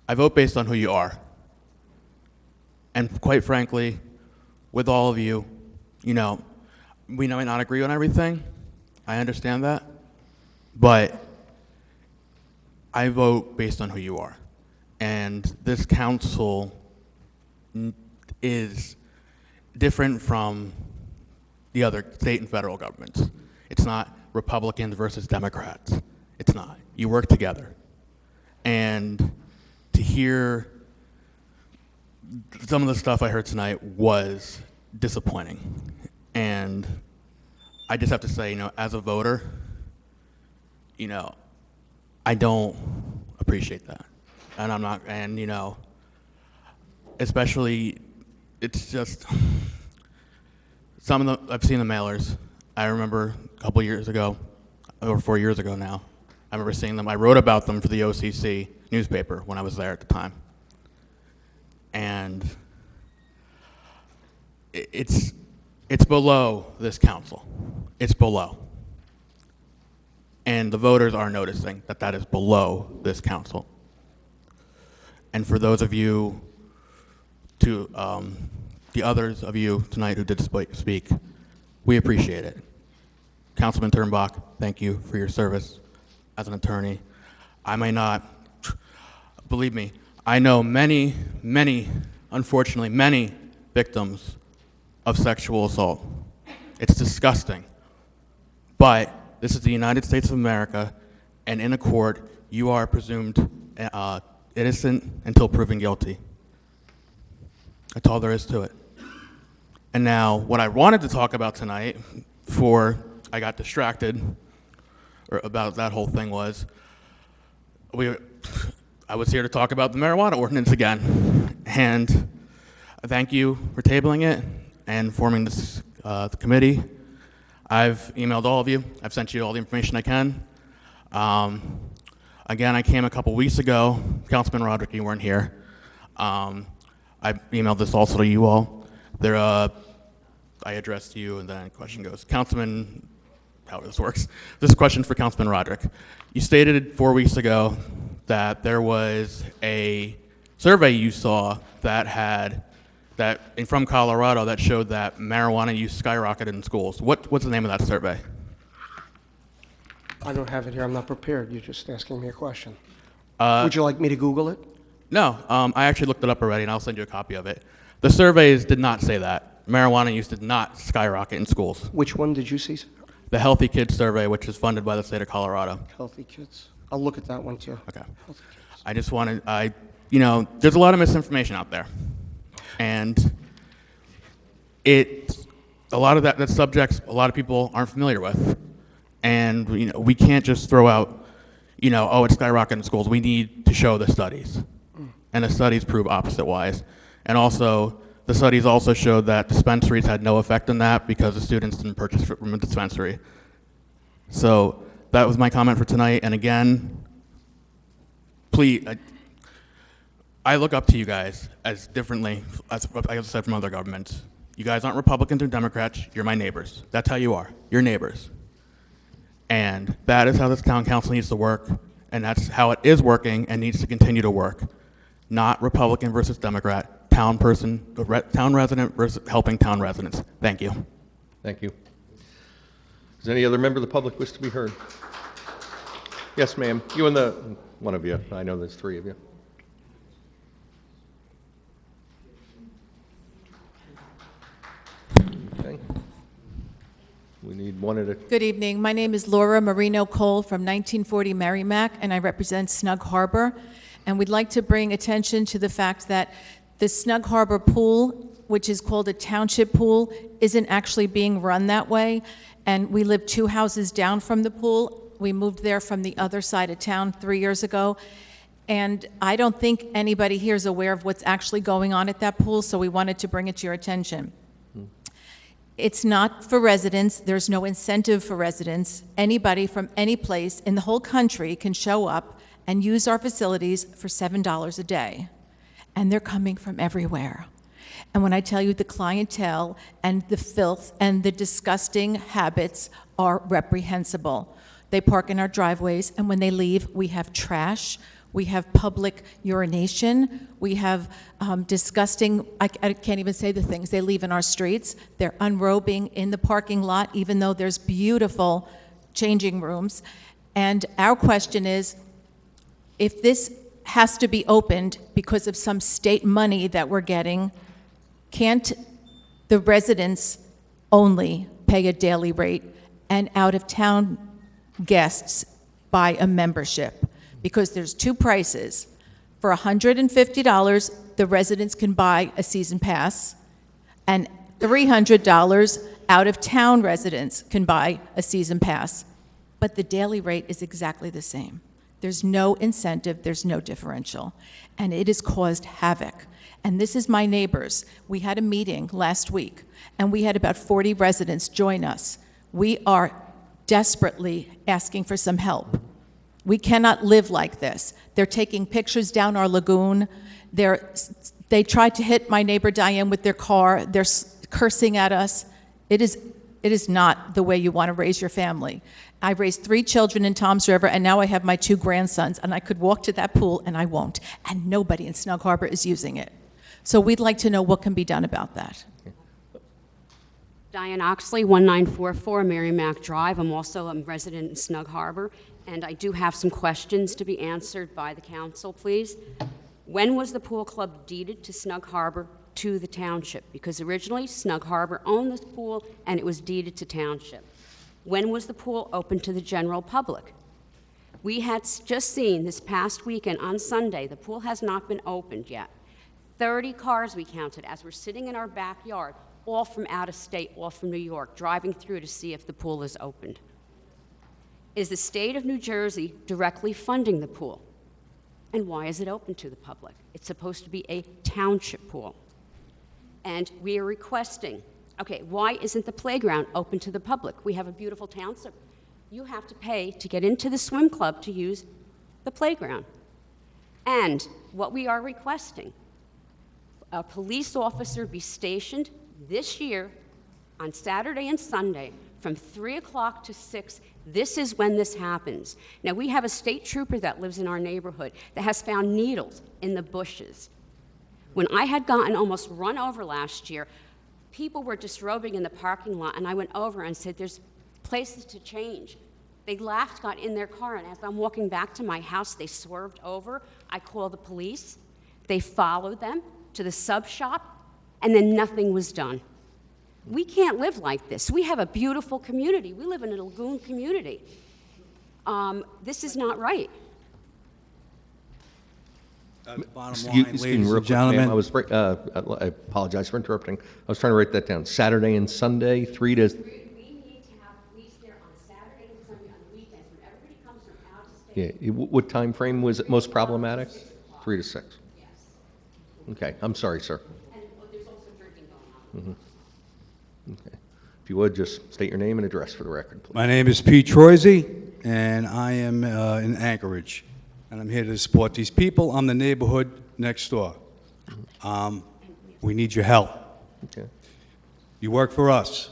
I vote based on who you are. And quite frankly, with all of you, you know, we might not agree on everything. I understand that. But I vote based on who you are. And this council is different from the other state and federal governments. It's not Republicans versus Democrats. It's not. You work together. And to hear some of the stuff I heard tonight was disappointing. And I just have to say, you know, as a voter, you know, I don't appreciate that. And I'm not, and you know, especially, it's just, some of the, I've seen the mailers. I remember a couple years ago, over 4 years ago now, I remember seeing them. I wrote about them for the OCC newspaper when I was there at the time. And it's below this council. It's below. And the voters are noticing that that is below this council. And for those of you, the others of you tonight who did speak, we appreciate it. Councilman Turnbach, thank you for your service as an attorney. I may not, believe me, I know many, unfortunately, many victims of sexual assault. It's disgusting. But this is the United States of America, and in a court, you are presumed innocent until proven guilty. That's all there is to it. And now, what I wanted to talk about tonight, before I got distracted about that whole thing, was I was here to talk about the marijuana ordinance again. And thank you for tabling it and forming this the committee. I've emailed all of you. I've sent you all the information I can. Again, I came a couple weeks ago. Councilman Roderick, you weren't here. I emailed this also to you all. I addressed you, and then the question goes, Councilman, how this works. This question for Councilman Roderick. You stated 4 weeks ago that there was a survey you saw from Colorado that showed that marijuana use skyrocketed in schools. What's the name of that survey? I don't have it here. I'm not prepared. You're just asking me a question. Would you like me to Google it? No, I actually looked it up already, and I'll send you a copy of it. The surveys did not say that. Marijuana use did not skyrocket in schools. Which one did you see, sir? The Healthy Kids Survey, which is funded by the state of Colorado. Healthy Kids. I'll look at that one, too. Okay. I just wanted, you know, there's a lot of misinformation out there. And a lot of that subjects a lot of people aren't familiar with. And, you know, we can't just throw out, you know, oh, it's skyrocketing in schools. We need to show the studies. And the studies prove opposite-wise. And also, the studies also showed that dispensaries had no effect on that because the students didn't purchase from a dispensary. So that was my comment for tonight. And again, please, I look up to you guys as differently, as I said, from other governments. You guys aren't Republicans or Democrats. You're my neighbors. That's how you are. You're neighbors. And that is how this town council needs to work. And that's how it is working and needs to continue to work. Not Republican versus Democrat, town resident versus helping town residents. Thank you. Thank you. Does any other member of the public wish to be heard? Yes, ma'am. You and one of you. I know there's three of you. Okay. We need one at a... Good evening. My name is Laura Marino Cole from 1940 Merrimack, and I represent Snug Harbor. And we'd like to bring attention to the fact that the Snug Harbor pool, which is called a township pool, isn't actually being run that way. And we live 2 houses down from the pool. We moved there from the other side of town 3 years ago. And I don't think anybody here is aware of what's actually going on at that pool, so we wanted to bring it to your attention. It's not for residents. There's no incentive for residents. Anybody from any place in the whole country can show up and use our facilities for $7 a day. And they're coming from everywhere. And when I tell you the clientele and the filth and the disgusting habits are reprehensible. They park in our driveways, and when they leave, we have trash, we have public urination, we have disgusting, I can't even say the things, they leave in our streets. They're unrobing in the parking lot, even though there's beautiful changing rooms. And our question is, if this has to be opened because of some state money that we're getting, can't the residents only pay a daily rate and out-of-town guests buy a membership? Because there's two prices. For $150, the residents can buy a season pass, and $300 out-of-town residents can buy a season pass. But the daily rate is exactly the same. There's no incentive, there's no differential, and it has caused havoc. And this is my neighbors. We had a meeting last week, and we had about 40 residents join us. We are desperately asking for some help. We cannot live like this. They're taking pictures down our lagoon. They tried to hit my neighbor Diane with their car. They're cursing at us. It is not the way you want to raise your family. I raised 3 children in Toms River, and now I have my 2 grandsons, and I could walk to that pool, and I won't. And nobody in Snug Harbor is using it. So we'd like to know what can be done about that. Diane Oxley, 1944 Merrimack Drive. I'm also a resident in Snug Harbor, and I do have some questions to be answered by the council, please. When was the pool club deeded to Snug Harbor to the township? Because originally Snug Harbor owned this pool, and it was deeded to township. When was the pool open to the general public? We had just seen this past weekend on Sunday, the pool has not been opened yet. 30 cars we counted as we're sitting in our backyard, all from out of state, all from New York, driving through to see if the pool is opened. Is the state of New Jersey directly funding the pool? And why is it open to the public? It's supposed to be a township pool. And we are requesting, okay, why isn't the playground open to the public? We have a beautiful town, so you have to pay to get into the swim club to use the playground. And what we are requesting, a police officer be stationed this year on Saturday and Sunday from 3 o'clock to 6. This is when this happens. Now, we have a state trooper that lives in our neighborhood that has found needles in the bushes. When I had gotten almost run over last year, people were disrobing in the parking lot, and I went over and said, there's places to change. They laughed, got in their car, and as I'm walking back to my house, they swerved over. I called the police. They followed them to the sub shop, and then nothing was done. We can't live like this. We have a beautiful community. We live in a lagoon community. This is not right. Bottom Excuse line, me, ladies real and quick, gentlemen. ma'am. I apologize for interrupting. I was trying to write that down. Saturday and Sunday, 3 to... We need to have police there on Saturday and Sunday on the weekends when everybody comes from out of state. Yeah, what time frame was it most problematic? 3 to 6. Yes. Okay, I'm sorry, sir. And there's also drinking going on. Okay. If you would, just state your name and address for the record, please. My name is Pete Troisi, and I am in Anchorage. And I'm here to support these people. I'm the neighborhood next door. We need your help. Okay. You work for us.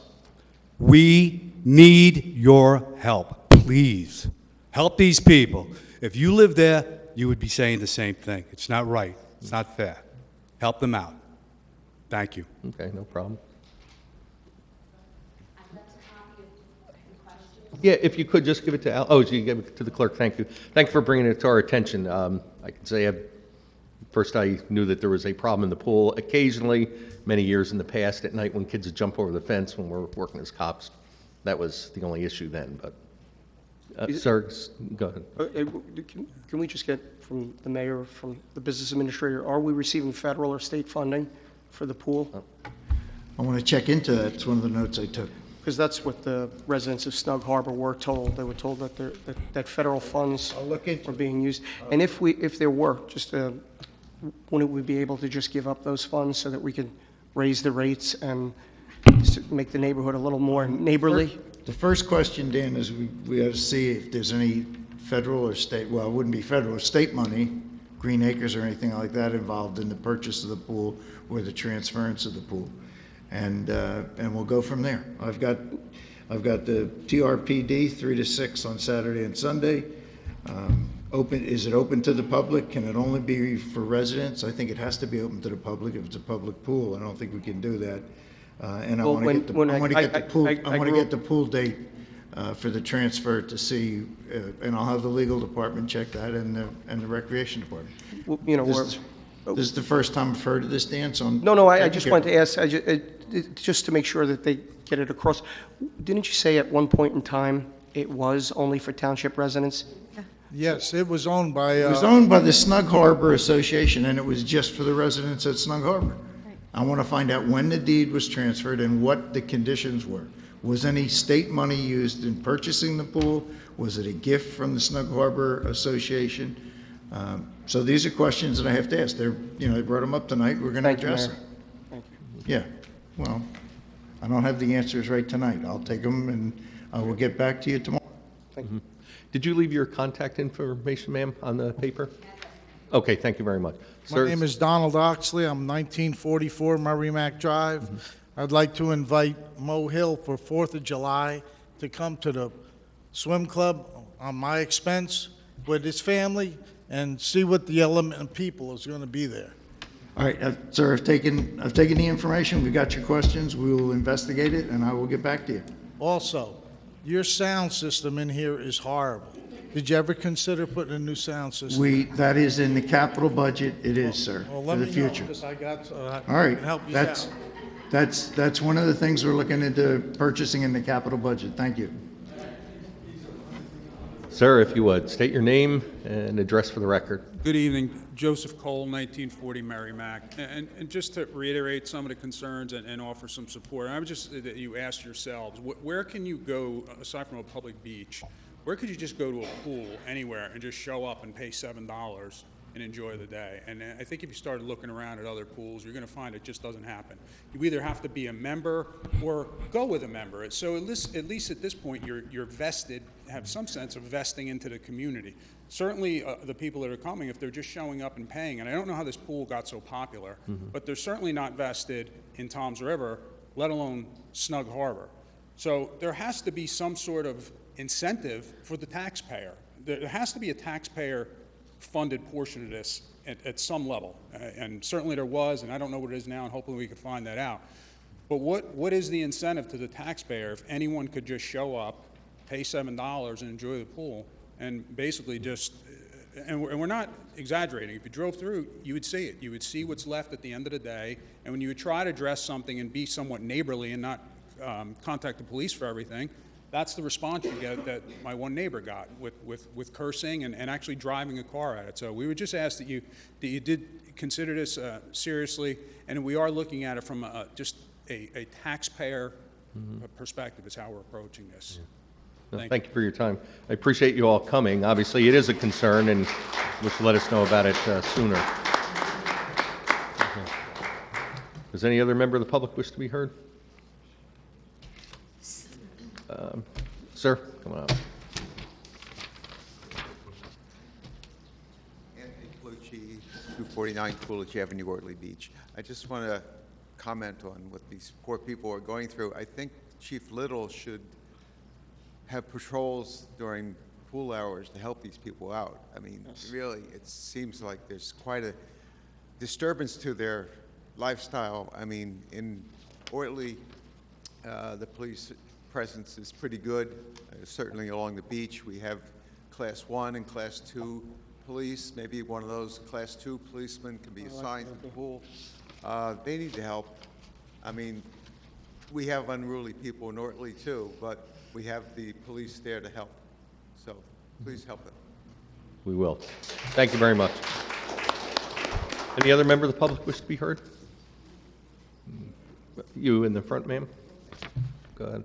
We need your help. Please, help these people. If you live there, you would be saying the same thing. It's not right. It's not fair. Help them out. Thank you. Okay, no problem. Yeah, if you could just give it to Al. Oh, you give it to the clerk. Thank you. Thank you for bringing it to our attention. I can say first I knew that there was a problem in the pool. Occasionally, many years in the past, at night when kids would jump over the fence when we're working as cops, that was the only issue then. But, sir, go ahead. Can we just get from the mayor, from the business administrator, are we receiving federal or state funding for the pool? I want to check into that. It's one of the notes I took. Because that's what the residents of Snug Harbor were told. They were told that that federal funds were being used. And if there were, just wouldn't we be able to just give up those funds so that we could raise the rates and to make the neighborhood a little more neighborly. The first question, Dan, is we ought to see if there's any federal or state, well, it wouldn't be federal, state money, Green Acres or anything like that involved in the purchase of the pool or the transference of the pool. And we'll go from there. I've got the TRPD 3 to 6 on Saturday and Sunday. Is it open to the public? Can it only be for residents? I think it has to be open to the public if it's a public pool. I don't think we can do that. And I Well, want to get the I pool date for the transfer to see, and I'll have the legal department check that and the recreation department. Well, you know, This is the first time I've heard of this, Dan, so I'm. No, I just wanted to ask, just to make sure that they get it across. Didn't you say at one point in time it was only for township residents? Yes, it was owned by... It was owned by the Snug Harbor Association, and it was just for the residents at Snug Harbor. I want to find out when the deed was transferred and what the conditions were. Was any state money used in purchasing the pool? Was it a gift from the Snug Harbor Association? So these are questions that I have to ask. They brought them up tonight. We're going to address them. Thank you. Yeah, well, I don't have the answers right tonight. I'll take them, and I will get back to you tomorrow. Thank you. Did you leave your contact information, ma'am, on the paper? Okay, thank you very much. My name is Donald Oxley. I'm 1944 Merrimack Drive. I'd like to invite Mo Hill for 4th of July to come to the swim club on my expense with his family and see what the element of people is going to be there. All right, sir, I've taken the information. We got your questions. We will investigate it, and I will get back to you. Also, your sound system in here is horrible. Did you ever consider putting a new sound system? That is in the capital budget. It is, sir, Well, for let the me future. know, because I got, All right, can help you that's, out. that's one of the things we're looking into purchasing in the capital budget. Thank you. Sir, if you would, state your name and address for the record. Good evening. Joseph Cole, 1940 Merrimack. And just to reiterate some of the concerns and offer some support, I would just, that you asked yourselves, where can you go, aside from a public beach, where could you just go to a pool anywhere and just show up and pay $7 and enjoy the day? And I think if you started looking around at other pools, you're going to find it just doesn't happen. You either have to be a member or go with a member. So at least at this point, you're vested, have some sense of vesting into the community. Certainly, the people that are coming, if they're just showing up and paying, and I don't know how this pool got so popular, but they're certainly not vested in Toms River, let alone Snug Harbor. So there has to be some sort of incentive for the taxpayer. There has to be a taxpayer-funded portion of this at some level, and certainly there was, and I don't know what it is now, and hopefully we can find that out. But what is the incentive to the taxpayer if anyone could just show up, pay $7 and enjoy the pool, and basically just, and we're not exaggerating. If you drove through, you would see it. You would see what's left at the end of the day, and when you would try to address something and be somewhat neighborly and not contact the police for everything, that's the response you get that my one neighbor got with cursing and actually driving a car at it. So we would just ask that you did consider this seriously, and we are looking at it from just a taxpayer perspective is how we're approaching this. Thank you for your time. I appreciate you all coming. Obviously, it is a concern, and you should let us know about it sooner. Does any other member of the public wish to be heard? Sir, come on up. Anthony Colucci, 249 Coolidge Avenue, Ortley Beach. I just want to comment on what these poor people are going through. I think Chief Little should have patrols during pool hours to help these people out. I mean, really, it seems like there's quite a disturbance to their lifestyle. I mean, in Ortley, the police presence is pretty good. Certainly along the beach, we have Class 1 and Class 2 police. Maybe one of those Class 2 policemen can be assigned to the pool. They need to help. I mean, we have unruly people in Ortley too, but we have the police there to help. So please help them. We will. Thank you very much. Any other member of the public wish to be heard? You in the front, ma'am. Go ahead.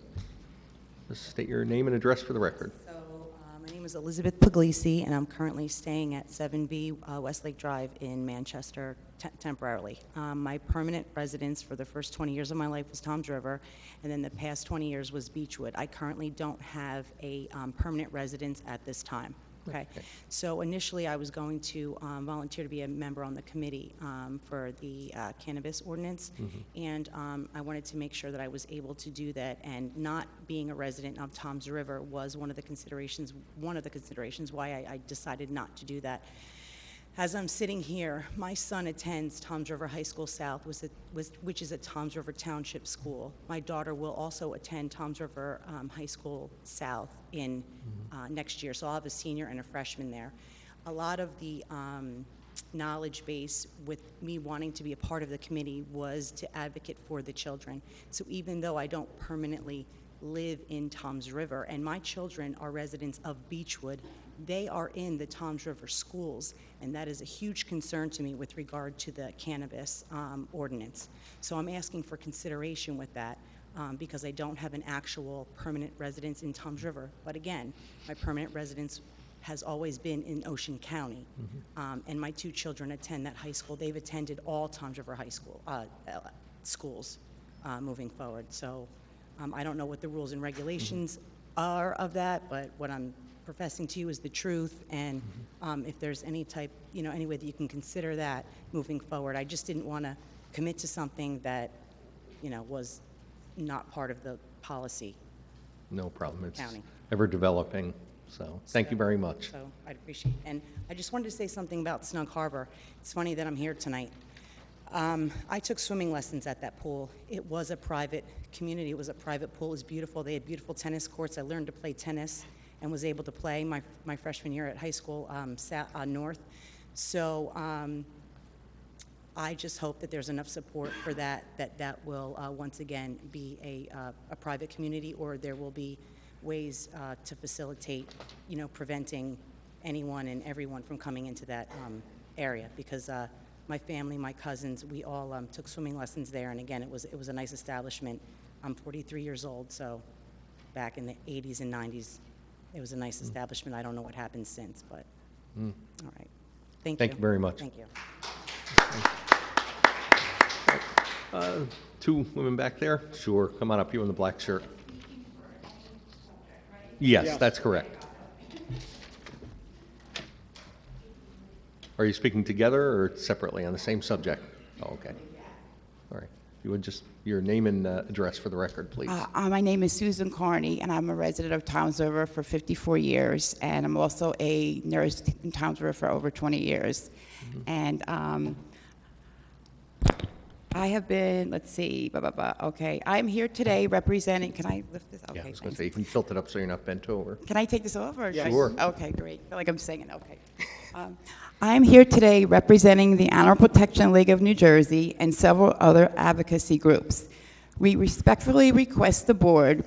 Just state your name and address for the record. So, my name name is Elizabeth Puglisi, and I'm currently staying at 7B Westlake Drive in Manchester temporarily. My permanent residence for the first 20 years of my life was Toms River, and then the past 20 years was Beechwood. I currently don't have a permanent residence at this time. Okay. So initially, I was going to volunteer to be a member on the committee for the cannabis ordinance, and I wanted to make sure that I was able to do that. And not being a resident of Toms River was one of the considerations why I decided not to do that. As I'm sitting here, my son attends Toms River High School South, which is a Toms River Township school. My daughter will also attend Toms River High School South in next year, so I'll have a senior and a freshman there. A lot of the knowledge base with me wanting to be a part of the committee was to advocate for the children. So even though I don't permanently live in Toms River, and my children are residents of Beechwood, they are in the Toms River schools, and that is a huge concern to me with regard to the cannabis ordinance. So I'm asking for consideration with that because I don't have an actual permanent residence in Toms River. But again, my permanent residence has always been in Ocean County, and my two children attend that high school. They've attended all Toms River High School schools moving forward. So I don't know what the rules and regulations are of that, but what I'm professing to you is the truth, and if there's any type, any way that you can consider that moving forward. I just didn't want to commit to something that, was not part of the policy. No problem. It's County. ever developing, so thank you very much. So I'd appreciate it. And I just wanted to say something about Snug Harbor. It's funny that I'm here tonight. I took swimming lessons at that pool. It was a private community. It was a private pool. It was beautiful. They had beautiful tennis courts. I learned to play tennis and was able to play my freshman year at high school north. So I just hope that there's enough support for that will once again be a private community, or there will be ways to facilitate, preventing anyone and everyone from coming into that area, because my family, my cousins, we all took swimming lessons there, and again, it was a nice establishment. I'm 43 years old, so back in the 80s and 90s, it was a nice establishment. I don't know what happened since, but all right. Thank you. Thank you very much. Thank you. Two women back there? Sure, come on up, you in the black shirt. Yes, that's correct. Are you speaking together or separately on the same subject? Oh, okay. All right. You would just, your name and address for the record, please. My name is Susan Carney, and I'm a resident of Toms River for 54 years, and I'm also a nurse in Toms River for over 20 years. And I have been, let's see, okay. I'm here today representing, can I lift this? Yeah, I Okay, was going to thanks. say, you can tilt it up so you're not bent over. Can I take this off? Or Yeah. Sure. Okay, great. I feel like I'm singing, okay. I'm here today representing the Animal Protection League of New Jersey and several other advocacy groups. We respectfully request the board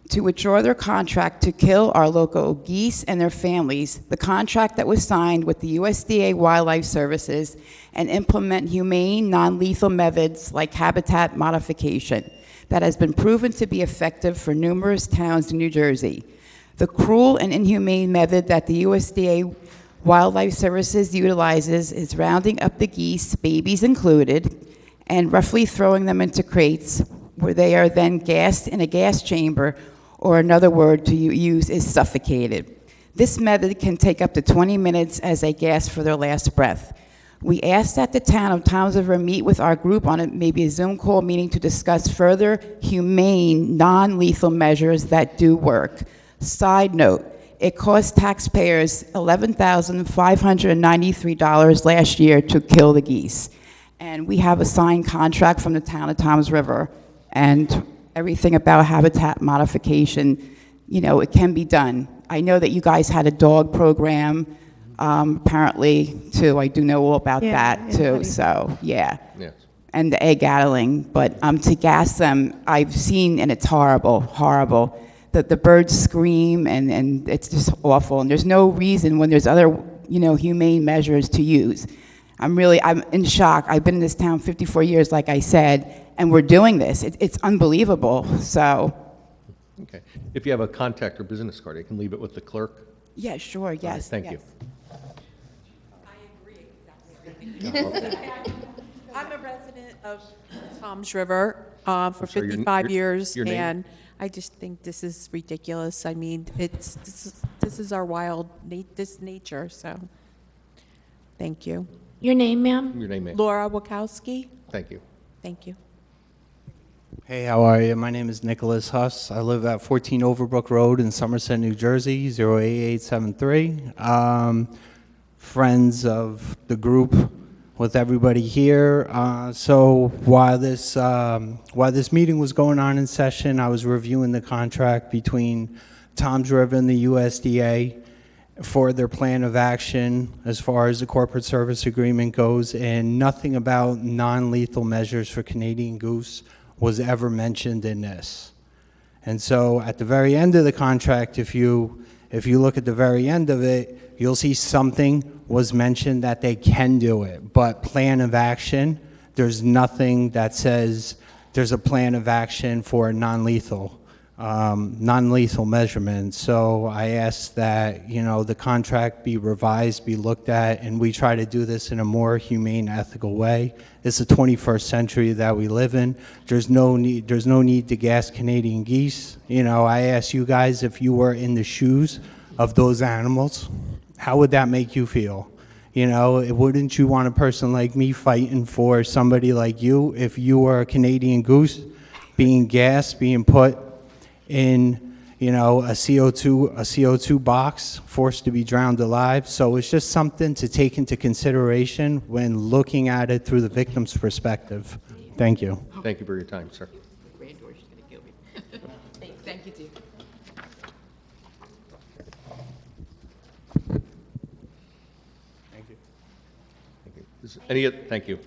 to withdraw their contract to kill our local geese and their families, the contract that was signed with the USDA Wildlife Services, and implement humane, non-lethal methods like habitat modification that has been proven to be effective for numerous towns in New Jersey. The cruel and inhumane method that the USDA Wildlife Services utilizes is rounding up the geese, babies included, and roughly throwing them into crates where they are then gassed in a gas chamber, or another word to use is suffocated. This method can take up to 20 minutes as they gasp for their last breath. We ask that the town of Toms River meet with our group on maybe a Zoom call meeting to discuss further humane, non-lethal measures that do work. Side note, it cost taxpayers $11,593 last year to kill the geese. And we have a signed contract from the town of Toms River, and everything about habitat modification, it can be done. I know that you guys had a dog program, apparently, too. I do know all about that, too, so, yeah. Yes. And the egg addling, but to gas them, I've seen, and it's horrible, horrible. The birds scream, and it's just awful. And there's no reason when there's other, humane measures to use. I'm in shock. I've been in this town 54 years, like I said, and we're doing this. It's unbelievable, so. Okay. If you have a contact or business card, you can leave it with the clerk. Yeah, sure, All right, yes. thank you. I'm a resident of Toms River for sorry, your- 55 years, your name? and I just think this is ridiculous. I mean, this is our wild nature, so, thank you. Your name, ma'am? Your name, ma'am. Laura Wachowski, Thank you. thank you. Hey, how are you? My name is Nicholas Huss. I live at 14 Overbrook Road in Somerset, New Jersey, 08873. Friends of the group with everybody here. So while this meeting was going on in session, I was reviewing the contract between Toms River and the USDA for their plan of action as far as the corporate service agreement goes, and nothing about non-lethal measures for Canadian goose was ever mentioned in this. And so at the very end of the contract, if you look at the very end of it, you'll see something was mentioned that they can do it. But plan of action, there's nothing that says there's a plan of action for non-lethal measurement. So I ask that, the contract be revised, be looked at, and we try to do this in a more humane, ethical way. It's the 21st century that we live in. There's no need to gas Canadian geese. I ask you guys, if you were in the shoes of those animals, how would that make you feel? Wouldn't you want a person like me fighting for somebody like you if you were a Canadian goose being gassed, being put in, a CO2 box, forced to be drowned alive? So it's just something to take into consideration when looking at it through the victim's perspective. Thank you. Thank you for your time, sir. Thank you, dear. Thank you.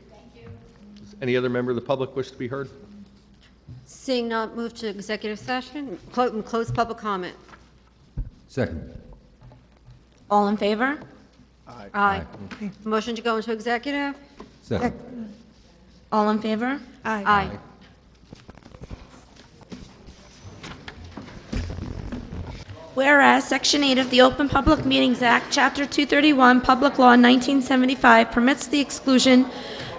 Does any other member of the public wish to be heard? Seeing none, move to executive session, close public comment. Second. All in favor? Aye. Motion to go into executive? Second. All in favor? Aye. Whereas Section 8 of the Open Public Meetings Act, Chapter 231, Public Law 1975 permits the exclusion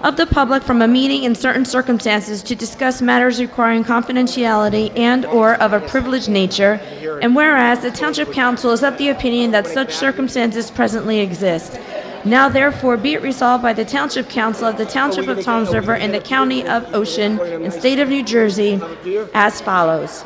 of the public from a meeting in certain circumstances to discuss matters requiring confidentiality and/or of a privileged nature, and whereas the Township Council is of the opinion that such circumstances presently exist. Now therefore be it resolved by the Township Council of the Township of Toms River in the County of Ocean and State of New Jersey as follows.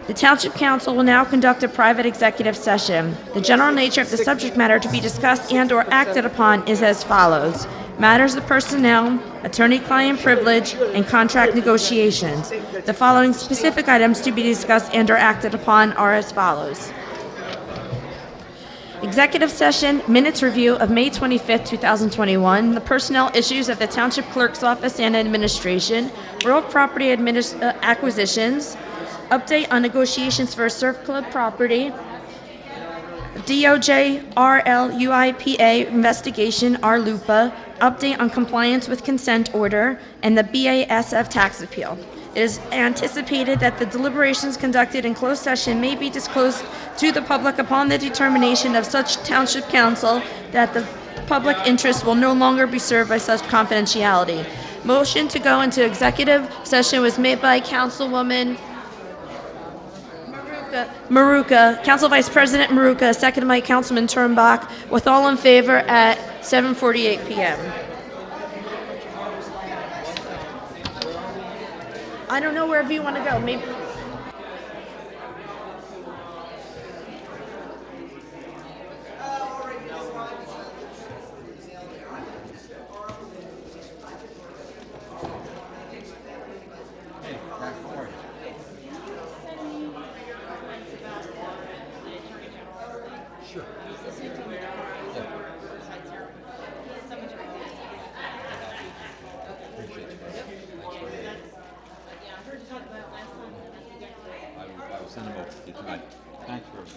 The Township Council will now conduct a private executive session. The general nature of the subject matter to be discussed and/or acted upon is as follows. Matters of personnel, attorney-client privilege, and contract negotiations. The following specific items to be discussed and/or acted upon are as follows. Executive session minutes review of May 25th, 2021, the personnel issues of the Township Clerk's Office and Administration, real property acquisitions, update on negotiations for a surf club property, DOJ RLUIPA investigation, RLUPA, update on compliance with consent order, and the BASF tax appeal. It is anticipated that the deliberations conducted in closed session may be disclosed to the public upon the determination of such Township Council that the public interest will no longer be served by such confidentiality. Motion to go into executive session was made by Councilwoman Maruka, Council Vice President Maruka, seconded by Councilman Turnbach, with all in favor at 7:48 p.m. I don't know wherever you want to go. Maybe. Send them over to you tonight. Thank you very much.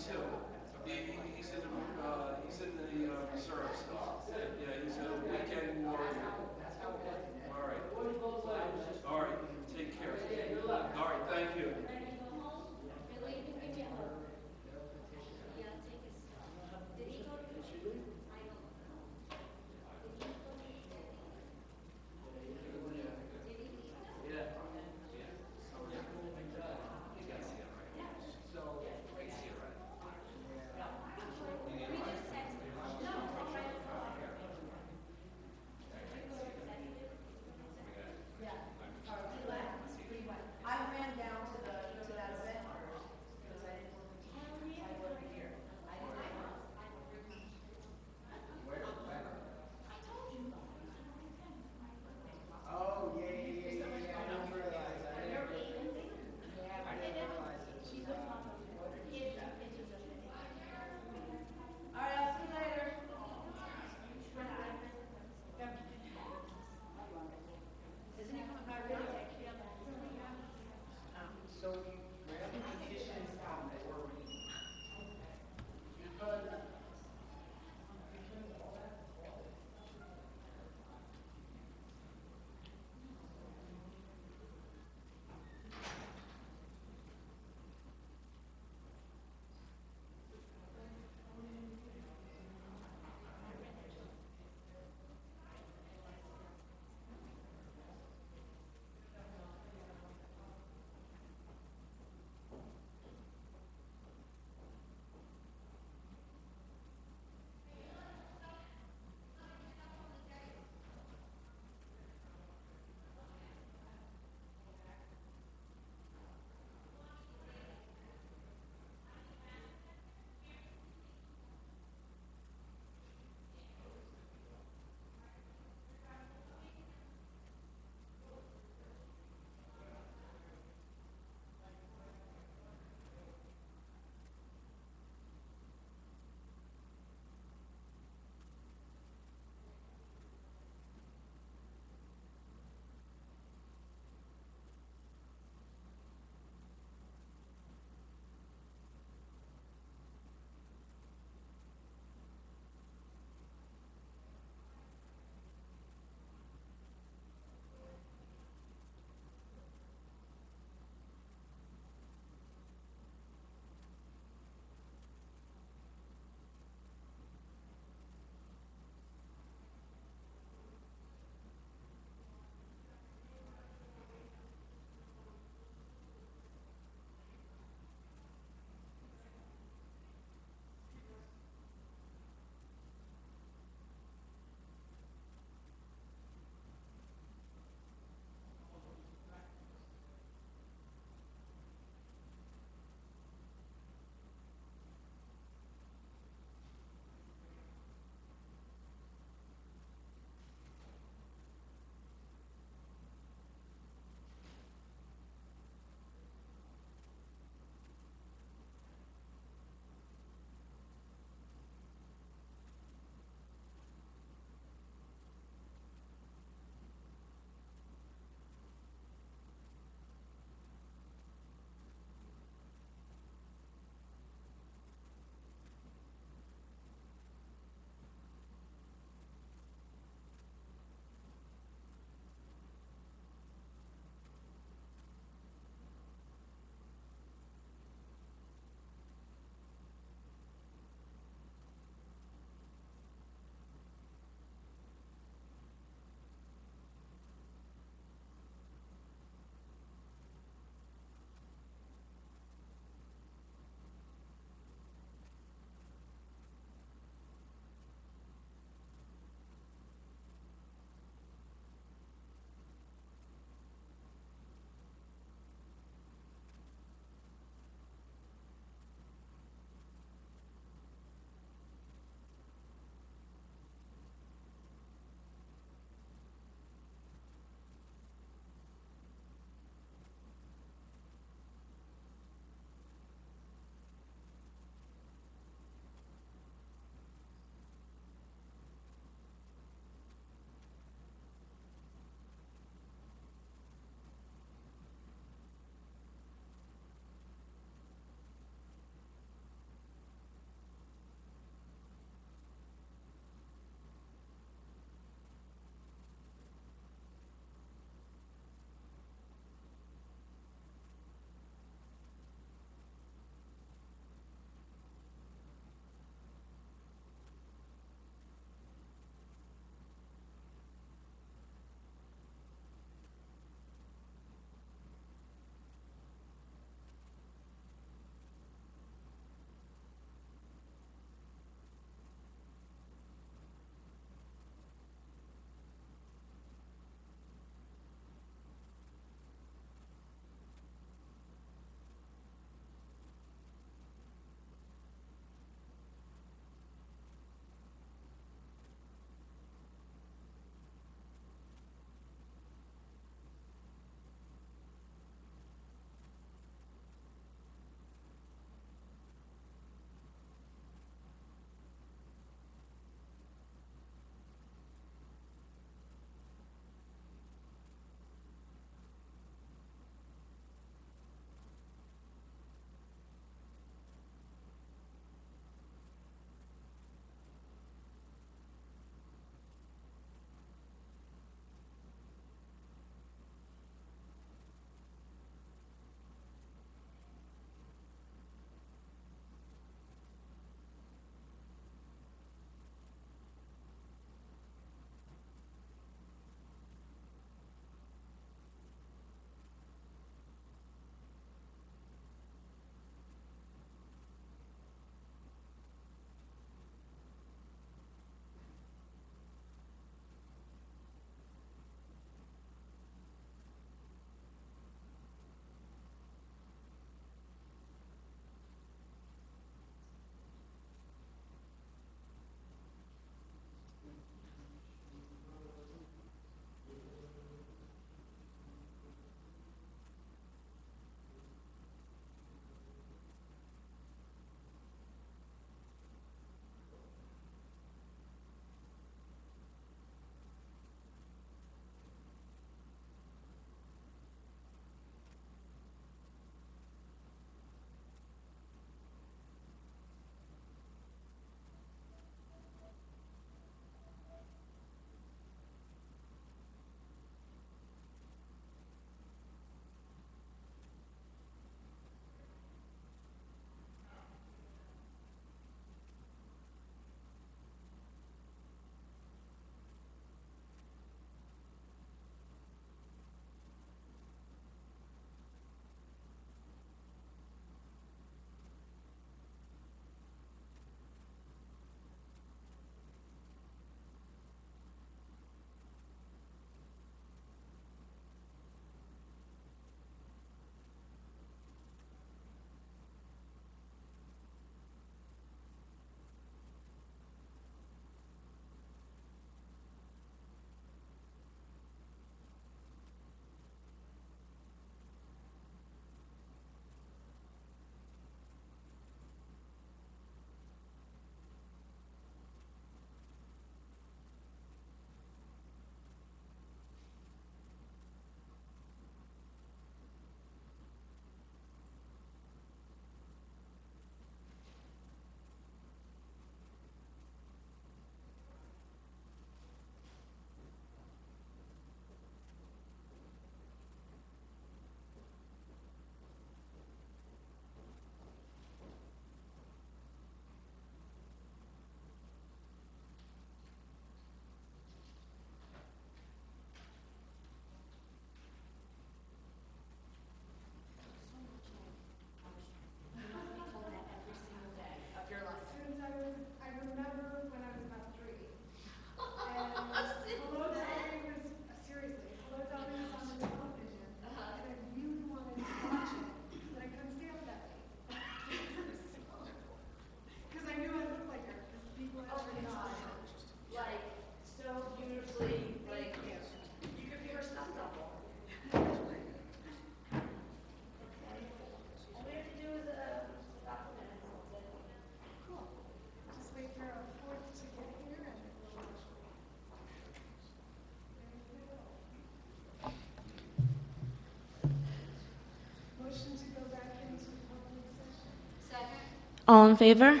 All in favor?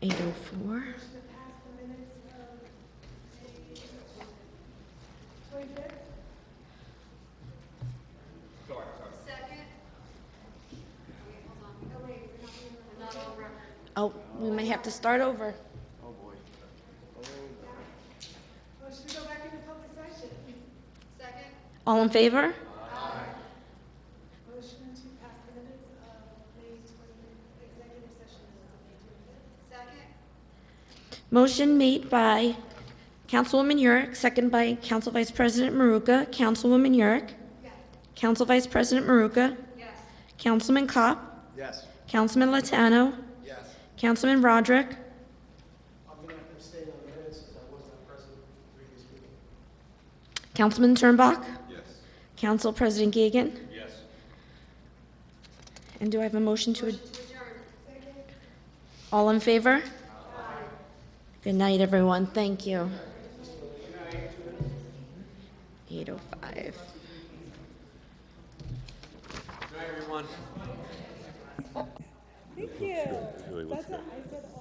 804. Oh, we may have to start over. All in favor? Motion made by Councilwoman Yurick, second by Council Vice President Maruka. Councilwoman Yurick? Council Vice President Maruka? Councilman Kopp? Yes. Councilman Latano? Councilman Roderick? I'm going to have to abstain on the minutes because I was not present at the previous meeting. Councilman Turnbach? Council President Gagan? Yes. And do I have a motion to adjourn? All in favor? Good night, everyone. Thank you. 8:05. Good night, everyone. Thank you. That's what I said.